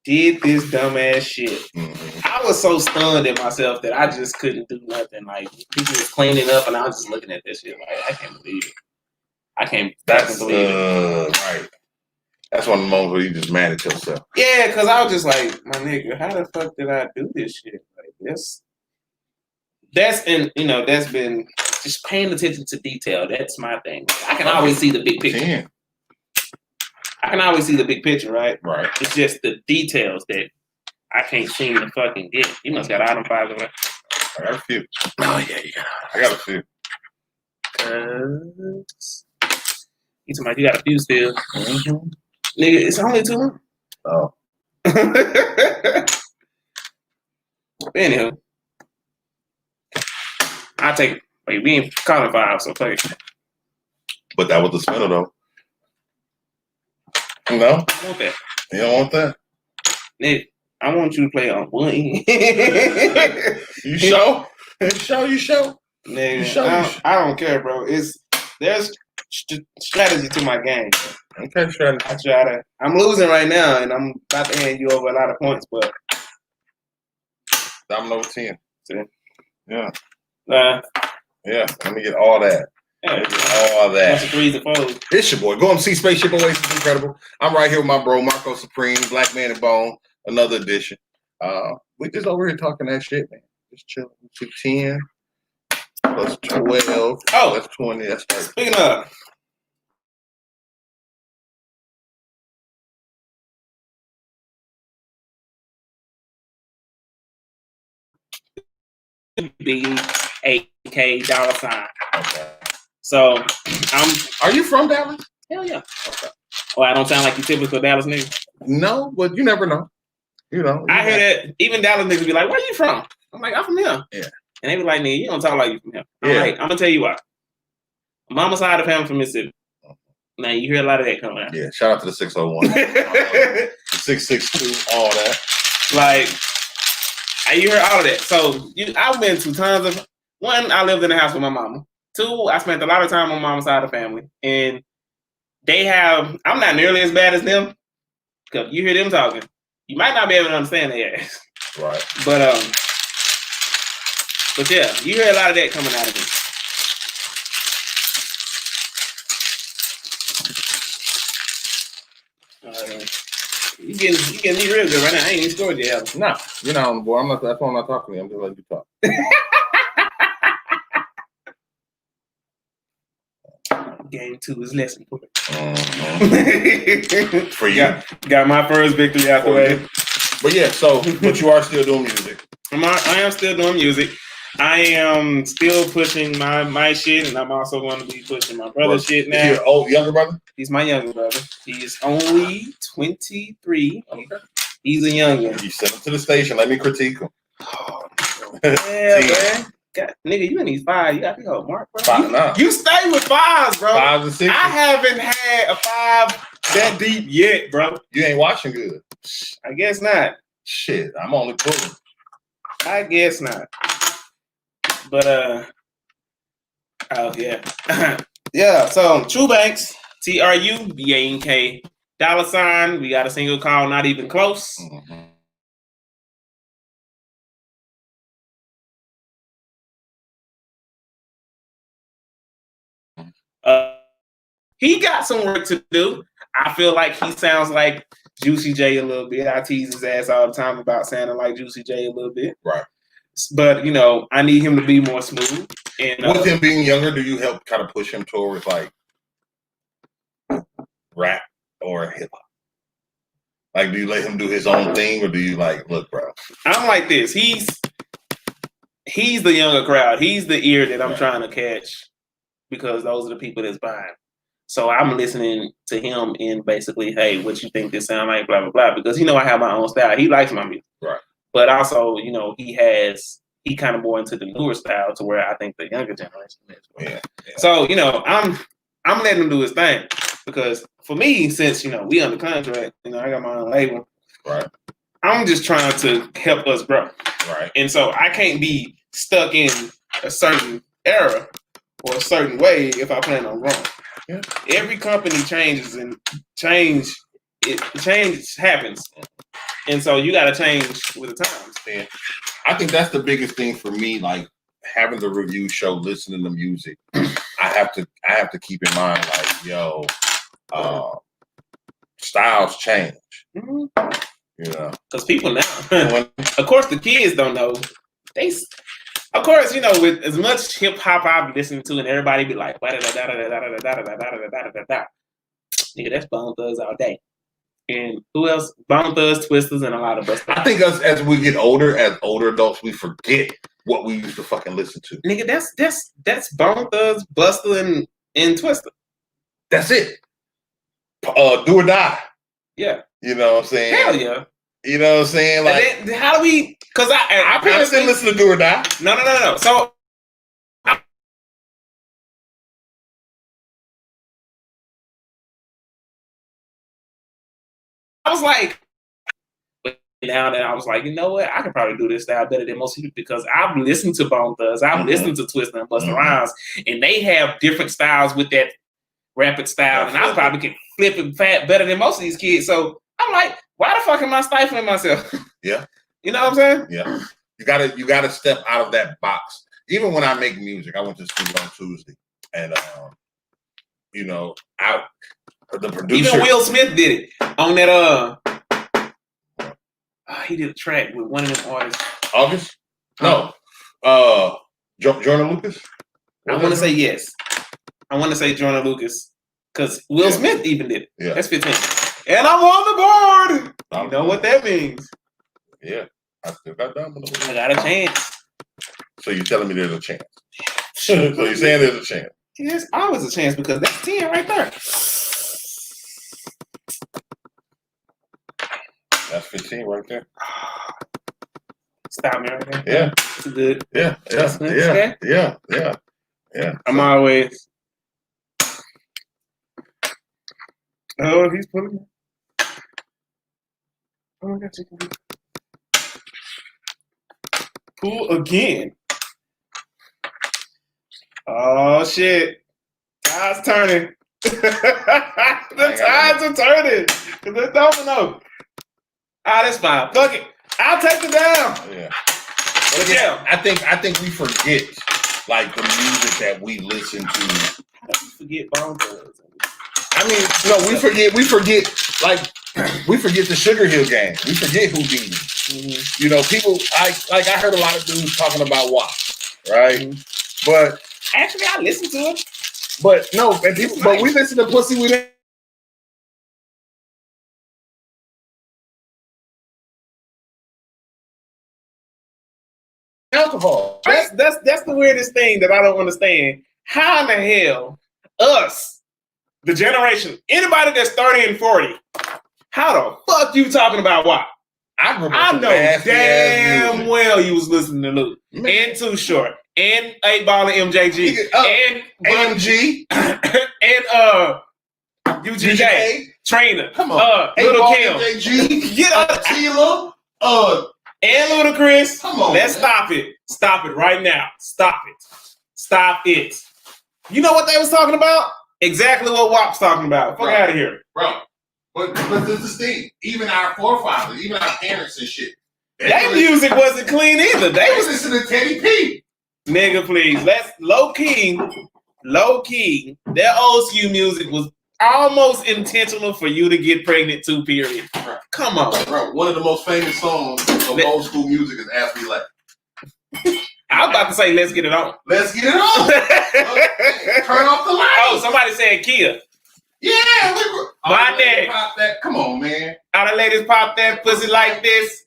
did this dumbass shit. I was so stunned at myself that I just couldn't do nothing. Like, people was cleaning up and I was just looking at this shit like, I can't believe it. I can't believe it. Right. That's one of the moments where you just mad at yourself. Yeah, because I was just like, my nigga, how the fuck did I do this shit? Like this. That's been just paying attention to detail. That's my thing. I can always see the big picture. I can always see the big picture, right? Right. It's just the details that I can't seem to fucking get. You must got item 5 of it. I got a few. Oh yeah, you got. I got a few. You got a few still. Mm-hmm. Nigga, it's only 2. Oh. Anyhow, I'll take it. Wait, we ain't calling 5, so take it. But that was the spinner, though. No? I want that. You don't want that? Nigga, I want you to play on 1 end. You sure? You sure? Nigga, you sure? I don't care, bro. There's strategy to my game. Okay, strategy. I'm losing right now, and I'm about to hand you over a lot of points, but Domino 10. See? Yeah. Yeah. Let me get all that. All that. Bunch of 3s and 4s. It's your boy. Go and see Spaceship Oasis. It's incredible. I'm right here with my bro, Marco Cxupreme, Black Man and Bone, another edition. We just over here talking that shit, man. Just chilling. 10 plus 12. Oh, that's 20. That's 30. Speaking of. BAK $. Okay. So Are you from Dallas? Hell yeah. Okay. Well, I don't sound like you typical Dallas nigga. No, but you never know. You know. I hear that even Dallas niggas be like, "Where you from?" I'm like, "I'm from here." Yeah. And they be like, "Nigga, you don't talk like you from here." I'm like, I'm gonna tell you why. Mama's side of the family from Mississippi. Now you hear a lot of that coming out. Yeah, shout out to the 601. The 662, all that. Like, you heard all of that. So I've been to tons of. One, I lived in the house with my mama. Two, I spent a lot of time on mama's side of the family, and they have. I'm not nearly as bad as them. Cause you hear them talking, you might not be able to understand their ass. Right. But yeah, you hear a lot of that coming out of me. You getting me real good right now. I ain't even scored yet. Nah, boy, I'm not. That's why I'm not talking to you. I'm just letting you talk. Game 2 is less important. For you, got my first victory out the way. But yeah, but you are still doing music. I am still doing music. I am still pushing my shit, and I'm also going to be pushing my brother's shit now. Is your younger brother? He's my younger brother. He's only 23. Okay. He's a youngin'. You send him to the station. Let me critique him. Yeah, man. God, nigga, you in these 5. You got to go, Mark, bro. 5 you stay with 5s, bro. 5 and 6. I haven't had a 5 that deep yet, bro. You ain't watching good. I guess not. Shit, I'm only pulling. I guess not. But oh yeah. Yeah, so True Banks, TRUBANK, $. We got a single called Not Even Close. Mm-hmm. He got some work to do. I feel like he sounds like Juicy J a little bit. I tease his ass all the time about sounding like Juicy J a little bit. Right. But, I need him to be more smooth. And with him being younger, do you help kind of push him towards like rap or hip hop? Like, do you let him do his own thing, or do you like, look, bro? I'm like this. He's the younger crowd. He's the ear that I'm trying to catch because those are the people that's buying. So I'm listening to him and basically, hey, what you think this sound like, blah, blah, blah. Because, I have my own style. He likes my music. Right. But also, he kind of more into the newer style to where I think the younger generation is. Yeah. So, I'm letting him do his thing. Because for me, since, we under contract, I got my own label. Right. I'm just trying to help us grow. Right. And so I can't be stuck in a certain era or a certain way if I plan on growing. Yeah. Every company changes and change happens. And so you got to change with the times. Yeah. I think that's the biggest thing for me, like having the review show, listening to music. I have to keep in mind, like, yo, styles change. Mm-hmm. Because people now, of course, the kids don't know. Of course, with as much hip hop I've listened to, and everybody be like, nigga, that's Bone Thugs all day. And who else? Bone Thugs, Twisters, and a lot of us. I think as we get older, as older adults, we forget what we used to fucking listen to. Nigga, that's Bone Thugs, Buster, and Twister. That's it. Do or die. Yeah. You know what I'm saying? Hell yeah. You know what I'm saying? Like, and then, how do we? Because our parents didn't listen to Do or Die. No. So I was like, now that I was like, you know what? I could probably do this style better than most people because I've listened to Bone Thugs, I've listened to Twister and Busta Rhymes, and they have different styles with that rapid style, and I probably can flip and fat better than most of these kids. So I'm like, why the fuck am I stifling myself? Yeah. You know what I'm saying? Yeah. You gotta step out of that box. Even when I make music, I went to school on Tuesday, and the producer. Even Will Smith did it on that. He did a track with one of them artists. August? No. Jordan Lucas? I want to say yes. I want to say Jordan Lucas because Will Smith even did it. Yeah. That's 15. And I'm on the board. You know what that means? Yeah. I still got Domino. I got a chance. So you're telling me there's a chance? So you're saying there's a chance? There's always a chance because that's 10 right there. That's 15 right there. Stop me right there. Yeah. It's good. Yeah. I'm always. Oh, he's pulling. Oh, I got chicken. Pull again. Oh shit. Tide's turning. The tides are turning. The domino. Ah, that's fine. Fuck it. I'll take it down. Yeah. But yeah. I think we forget like the music that we listen to. Forget Bone Thugs. I mean, no, we forget like we forget the Sugar Hill Gang. We forget Houdini. Mm-hmm. You know, people I heard a lot of dudes talking about WAP, right? Mm-hmm. But actually I listened to it. But no, and people but we listen to Pussy with it. Alcohol. That's the weirdest thing that I don't understand. How in the hell us, the generation, anybody that's 30 and 40, how the fuck you talking about WAP? I know damn well you was listening to Luke and Too Short and 8 Ball and MJG and AMG and UGK Trainer. Come on, Little Kim, MJG, get out Tila, and Ludacris. Come on, let's stop it. Stop it right now. Stop it. Stop it. You know what they was talking about? Exactly what WAP's talking about. Fuck out of here, bro. But this is the thing. Even our forefathers, even our parents and shit. Their music wasn't clean either. They was listening to Teddy P. Nigga, please. Let's low key. Their old school music was almost intentional for you to get pregnant too. Period. Right. Come on, bro. One of the most famous songs of old school music is "Ask Me Like." I was about to say, "Let's get it on." Let's get it on. Okay. Turn off the light. Oh, somebody said Kia. Yeah, my neck. Pop that. Come on, man. All the ladies pop that pussy like this.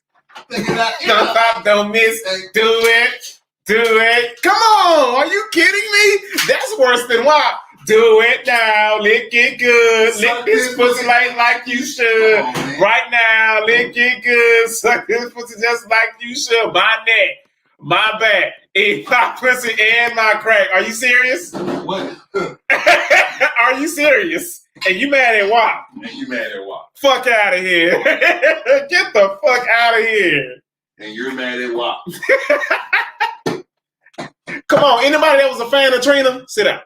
Don't stop, don't miss. Do it. Come on. Are you kidding me? That's worse than WAP. Do it now. Lick it good. Lick this pussy like you should. Right now. Lick it good. Suck this pussy just like you should. My neck. My back. Eat my pussy and my crack. Are you serious? What? Are you serious? And you mad at WAP? Fuck out of here. Get the fuck out of here. And you're mad at WAP. Come on, anybody that was a fan of Trina, sit down.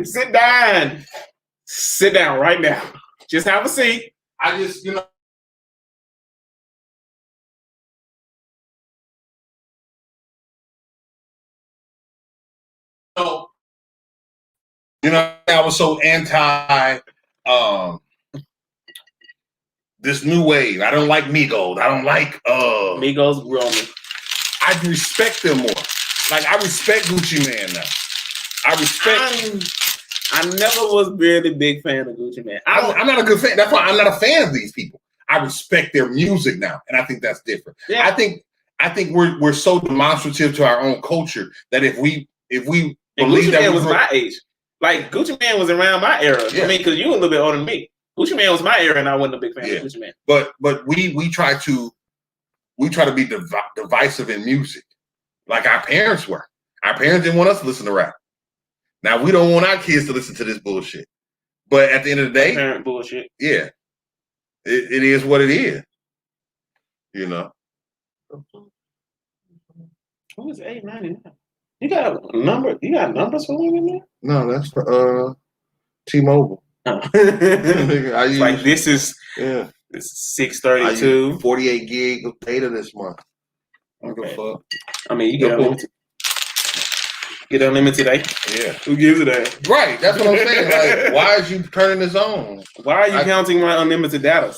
Sit down. Sit down right now. Just have a seat. I just, you know, I was so anti this new wave. I don't like Migos. I don't like Migos growing. I respect them more. Like I respect Gucci Mane now. I never was really a big fan of Gucci Mane. I'm not a good fan. That's why I'm not a fan of these people. I respect their music now, and I think that's different. Yeah. I think we're so demonstrative to our own culture that if we believe Gucci that Mane was my age. Like Gucci Mane was around my era. Yeah. I mean, because you were a little bit older than me. Gucci Mane was my era, and I wasn't a big fan of Gucci Mane. But we try to be divisive in music, like our parents were. Our parents didn't want us to listen to rap. Now we don't want our kids to listen to this bullshit. But at the end of the day, parent bullshit. Yeah, it is what it is. You know. Who is 899? You got a number? You got numbers for women there? No, that's for T-Mobile. Oh. Like this is 632. 48 gig of data this month. Okay. Fuck. I mean, you get unlimited. Get unlimited, eh? Yeah. Who gives it that? Right. That's what I'm saying. Like, why is you turning this on? Why are you counting my unlimited data?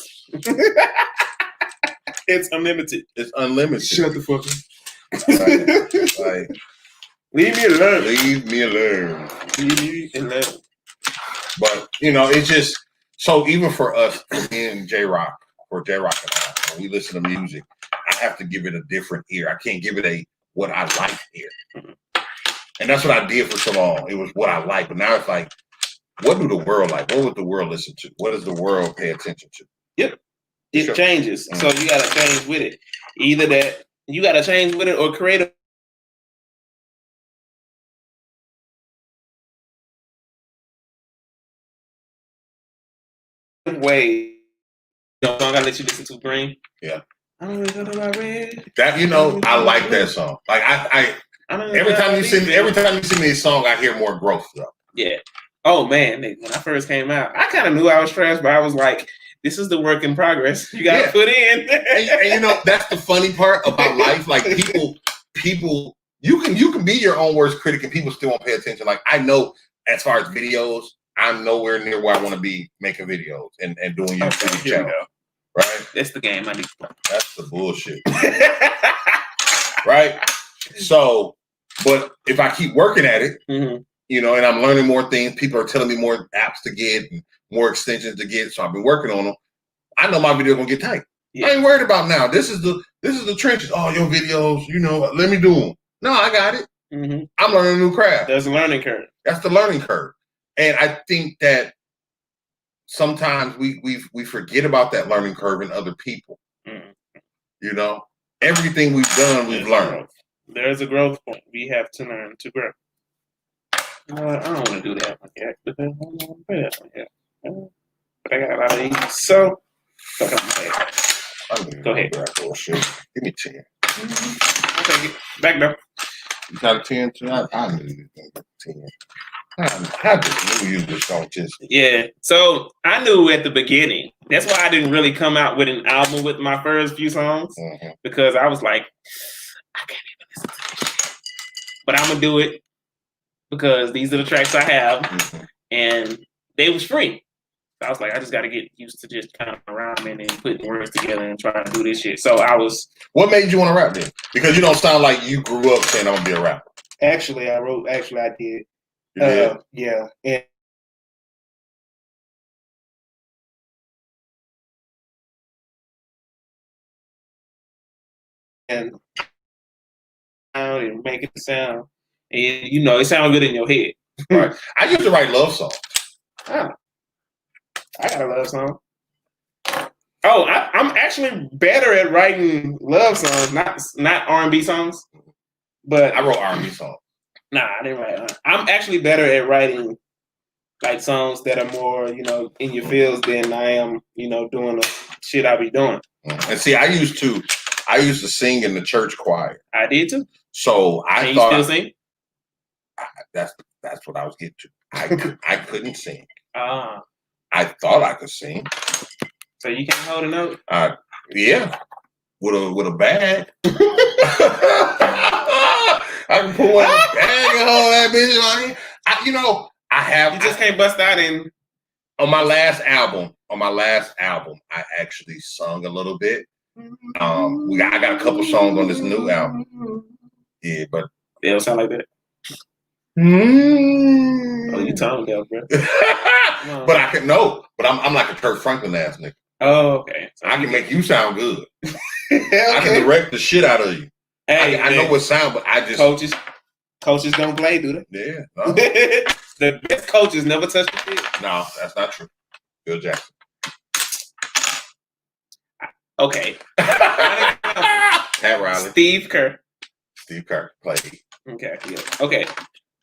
It's unlimited. It's unlimited. Shut the fuck up. Like, leave me alone. Leave me alone. Leave me alone. But you know, it's just so even for us, for me and J-Rock, or J-Rock and I, when we listen to music, I have to give it a different ear. I can't give it a what I like ear. And that's what I did for so long. It was what I like. But now it's like, what do the world like? What would the world listen to? What does the world pay attention to? Yep. It changes. So you gotta change with it. Either that you gotta change with it or create a way. You know, song I let you listen to, Green. Yeah. I don't know about red. That I like that song. Like I every time you sing me a song, I hear more growth though. Yeah. Oh man, nigga, when I first came out, I kind of knew I was trash, but I was like, "This is the work in progress. You got to put in." and you know that's the funny part about life. Like people, you can be your own worst critic, and people still won't pay attention. Like I know, as far as videos, I'm nowhere near where I want to be making videos and doing YouTube channel. Right? That's the game I need to play. That's the bullshit. Right? So, but if I keep working at it, you know, and I'm learning more things, people are telling me more apps to get and more extensions to get. So I've been working on them. I know my video gonna get tight. Yeah. I ain't worried about now. This is the trenches. Oh, your videos, you know, let me do them. No, I got it. I'm learning a new craft. There's a learning curve. That's the learning curve. And I think that sometimes we forget about that learning curve in other people. You know, everything we've done, we've learned. There's a growth point. We have to learn to grow. I don't want to do that one yet. But I want to play that one yet. But I got a lot of these. So, go ahead. Give me 10. I'll take it. Back up. You got a 10 tonight? I knew you were going to 10. I just knew you was going to just. Yeah. So I knew at the beginning. That's why I didn't really come out with an album with my first few songs. Because I was like, I can't even listen to this shit. But I'm going to do it because these are the tracks I have. And they was free. So I was like, I just got to get used to just kind of rhyming and putting words together and trying to do this shit. So I was. What made you want to rap then? Because you don't sound like you grew up saying I'm going to be a rapper. Actually, I did. Yeah. And make it sound. And, you know, it sounds good in your head. Right. I used to write love songs. Oh. I got a love song. Oh, I'm actually better at writing love songs, not R&B songs. But I wrote R&B songs. Nah, I didn't write. I'm actually better at writing like songs that are more, you know, in your feels than I am, you know, doing the shit I be doing. And see, I used to sing in the church choir. I did too. So Can you still sing? That's what I was getting to. I couldn't sing. I thought I could sing. So you can't hold a note? Yeah. With a bag. I can pull one bag and hold that bitch. You just can't bust out in. On my last album, I actually sung a little bit. I got a couple songs on this new album. Yeah, but they don't sound like that. Oh, you tongue out, bro. But I can but I'm like a Kurt Franklin ass nigga. Oh, okay. So I can make you sound good. I can direct the shit out of you. Hey, I know what sound, but I just coaches don't play, do they? Yeah. No. The best coaches never touch the field. No, that's not true. Bill Jackson. Okay. Pat Riley. Steve Kerr played. Okay. Yeah. Okay.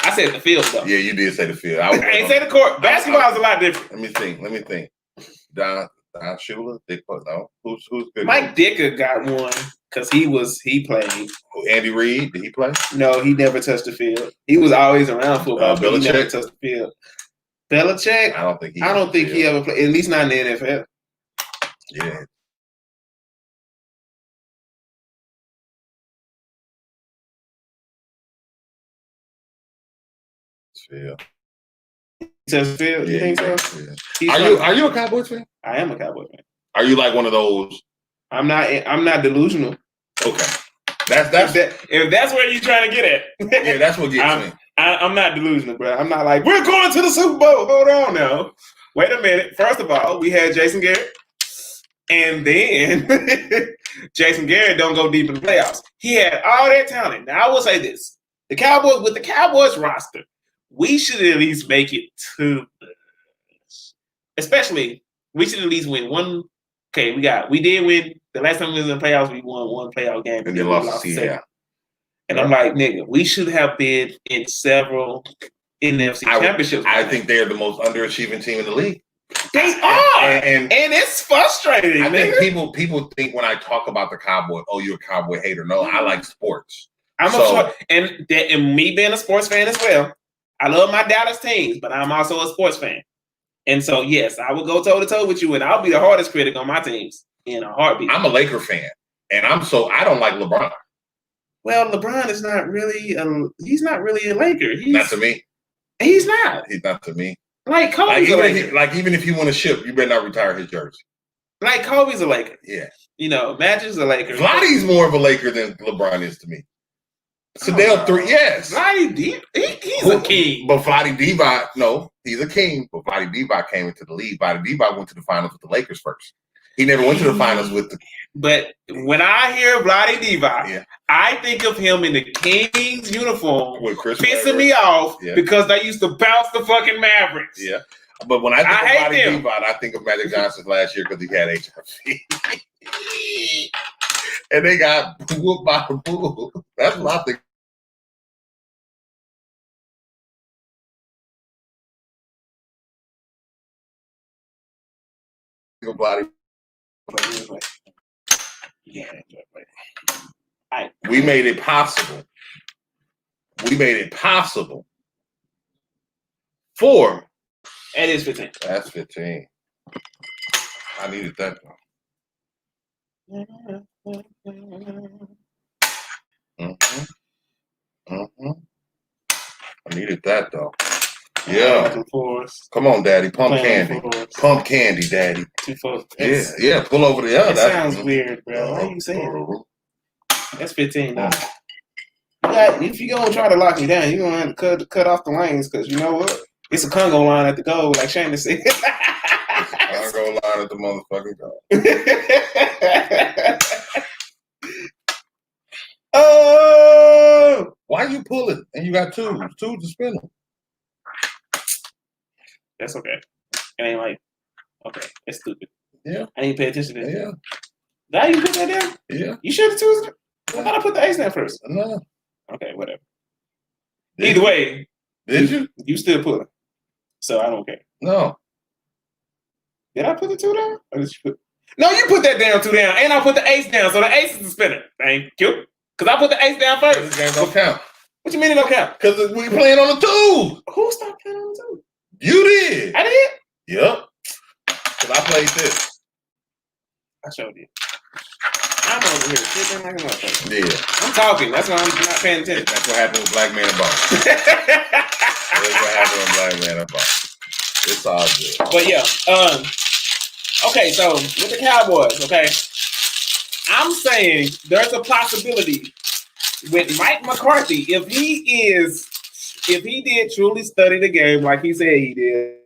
I said the field though. Yeah, you did say the field. I ain't say the court. Basketball is a lot different. Let me think. Don Shula? No. Who's good? Mike Dicker got one because he played. Andy Reid, did he play? No, he never touched the field. He was always around football, but he never touched the field. Belichick? I don't think he ever played, at least not in the NFL. Yeah. Field. Field? You think so? Yeah. Are you a Cowboys fan? I am a Cowboys fan. Are you like one of those? I'm not delusional. Okay. That's if that's where you're trying to get at. Yeah, that's what gets me. I'm not delusional, bro. I'm not like, we're going to the Super Bowl. Hold on now. Wait a minute. First of all, we had Jason Garrett. And then Jason Garrett don't go deep in the playoffs. He had all that talent. Now, I will say this. The Cowboys roster, we should at least make it to especially, we should at least win one. Okay, we did win. The last time we was in the playoffs, we won one playoff game. And then lost to Seattle. And I'm like, nigga, we should have been in several NFC championships. I think they're the most underachieving team in the league. They are, and it's frustrating. I think people think when I talk about the Cowboys, oh, you're a Cowboy hater. No, I like sports. And me being a sports fan as well. I love my Dallas teams, but I'm also a sports fan. And so, yes, I will go toe to toe with you, and I'll be the hardest critic on my teams in a heartbeat. I'm a Laker fan, and I don't like LeBron. Well, LeBron is not really he's not really a Laker. Not to me. He's not. He's not to me. Like Kobe's a Laker. Even if you win a ship, you better not retire his jersey. Like Kobe's a Laker. Yeah. Magic's a Laker. Vladdy's more of a Laker than LeBron is to me. Sadell 3, yes. Vladdy he's a king. But Vladdy Divac, no, he's a king. But Vladdy Divac came into the league. Vladdy Divac went to the finals with the Lakers first. He never went to the finals with the. But when I hear Vladdy Divac, I think of him in the Kings uniform, with Chris pissing me off because they used to bounce the fucking Mavericks. Yeah. But when I think of Vladdy Divac, I think of Magic Johnson last year because he had HIV. And they got whooped by the Bulls. That's what I think. Body. We made it possible. For. It is 15. That's 15. I needed that one. I needed that though. Yeah. Come on, Daddy. Pump candy. Pump candy, Daddy. Yeah. Pull over the other. That sounds weird, bro. Why are you saying that? That's 15 now. If you're going to try to lock me down, you're going to have to cut off the lanes because you know what? It's a Congo line at the goal, like Shane said. Congo line at the motherfucking goal. Oh! Why you pull it? And you got two to spin them. That's okay. It ain't like, okay, it's stupid. Yeah. I didn't pay attention to that. Yeah. Now you put that down? Yeah. You should have chosen it. I thought I put the ace down first. No. Okay, whatever. Either way. Did you? You still put it. So I don't care. No. Did I put the 2 down? Or did you put... No, you put that down 2 down. And I put the ace down. So the ace is the spinner. Thank you. Because I put the ace down first. This game don't count. What you mean it don't count? Because we playing on the 2. Who stopped playing on the 2? You did. I did? Yep. Because I played this. I showed you. I'm over here. Yeah. I'm talking. That's why I'm not paying attention. That's what happened with Black Man and Ball. That's what happened with Black Man and Ball. It's all good. But yeah. Okay, so with the Cowboys, okay, I'm saying there's a possibility with Mike McCarthy, if he did truly study the game like he said he did.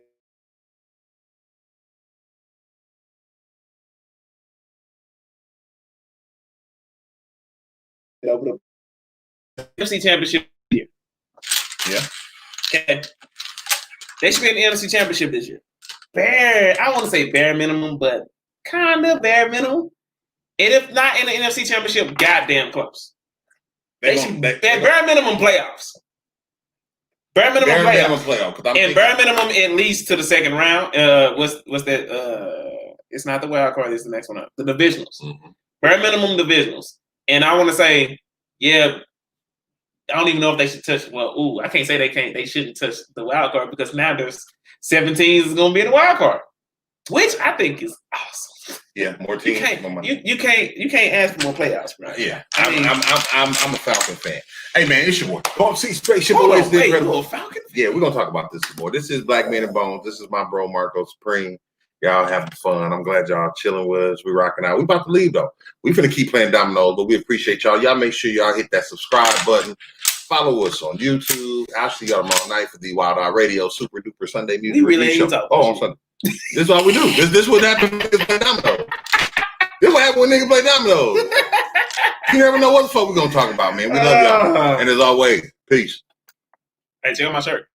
Over the NFC Championship year. Yeah. Okay. They should be in the NFC Championship this year. I want to say bare minimum, but kind of bare minimum. And if not in the NFC Championship, goddamn close. They should bare minimum playoffs. Bare minimum playoffs. And bare minimum at least to the second round. What's that? It's not the wild card. It's the next one up. The divisionals. Mm-hmm. Bare minimum divisionals. And I want to say, yeah, I don't even know if they should touch. Well, I can't say they can't. They shouldn't touch the wild card because now there's 7 teams is going to be in the wild card, which I think is awesome. Yeah, more teams. You can't ask for more playoffs, bro. Yeah, I'm a Falcon fan. Hey man, it's your boy. Bump C Space. Your boy is incredible. Falcon. Yeah, we're gonna talk about this more. This is Black Men and Bones. This is my bro Marco Cxupreme. Y'all having fun. I'm glad y'all chilling with us. We rocking out. We about to leave though. We finna keep playing dominoes, but we appreciate y'all. Y'all make sure y'all hit that subscribe button. Follow us on YouTube. I'll see y'all tomorrow night for the Wild Out Radio Super Duper Sunday Music Review Show. On Sunday. This is all we do. This what happens when niggas play dominoes. This what happens when niggas play dominoes. You never know what the fuck we're gonna talk about, man. We love y'all. And as always, peace. Hey, check out my shirt.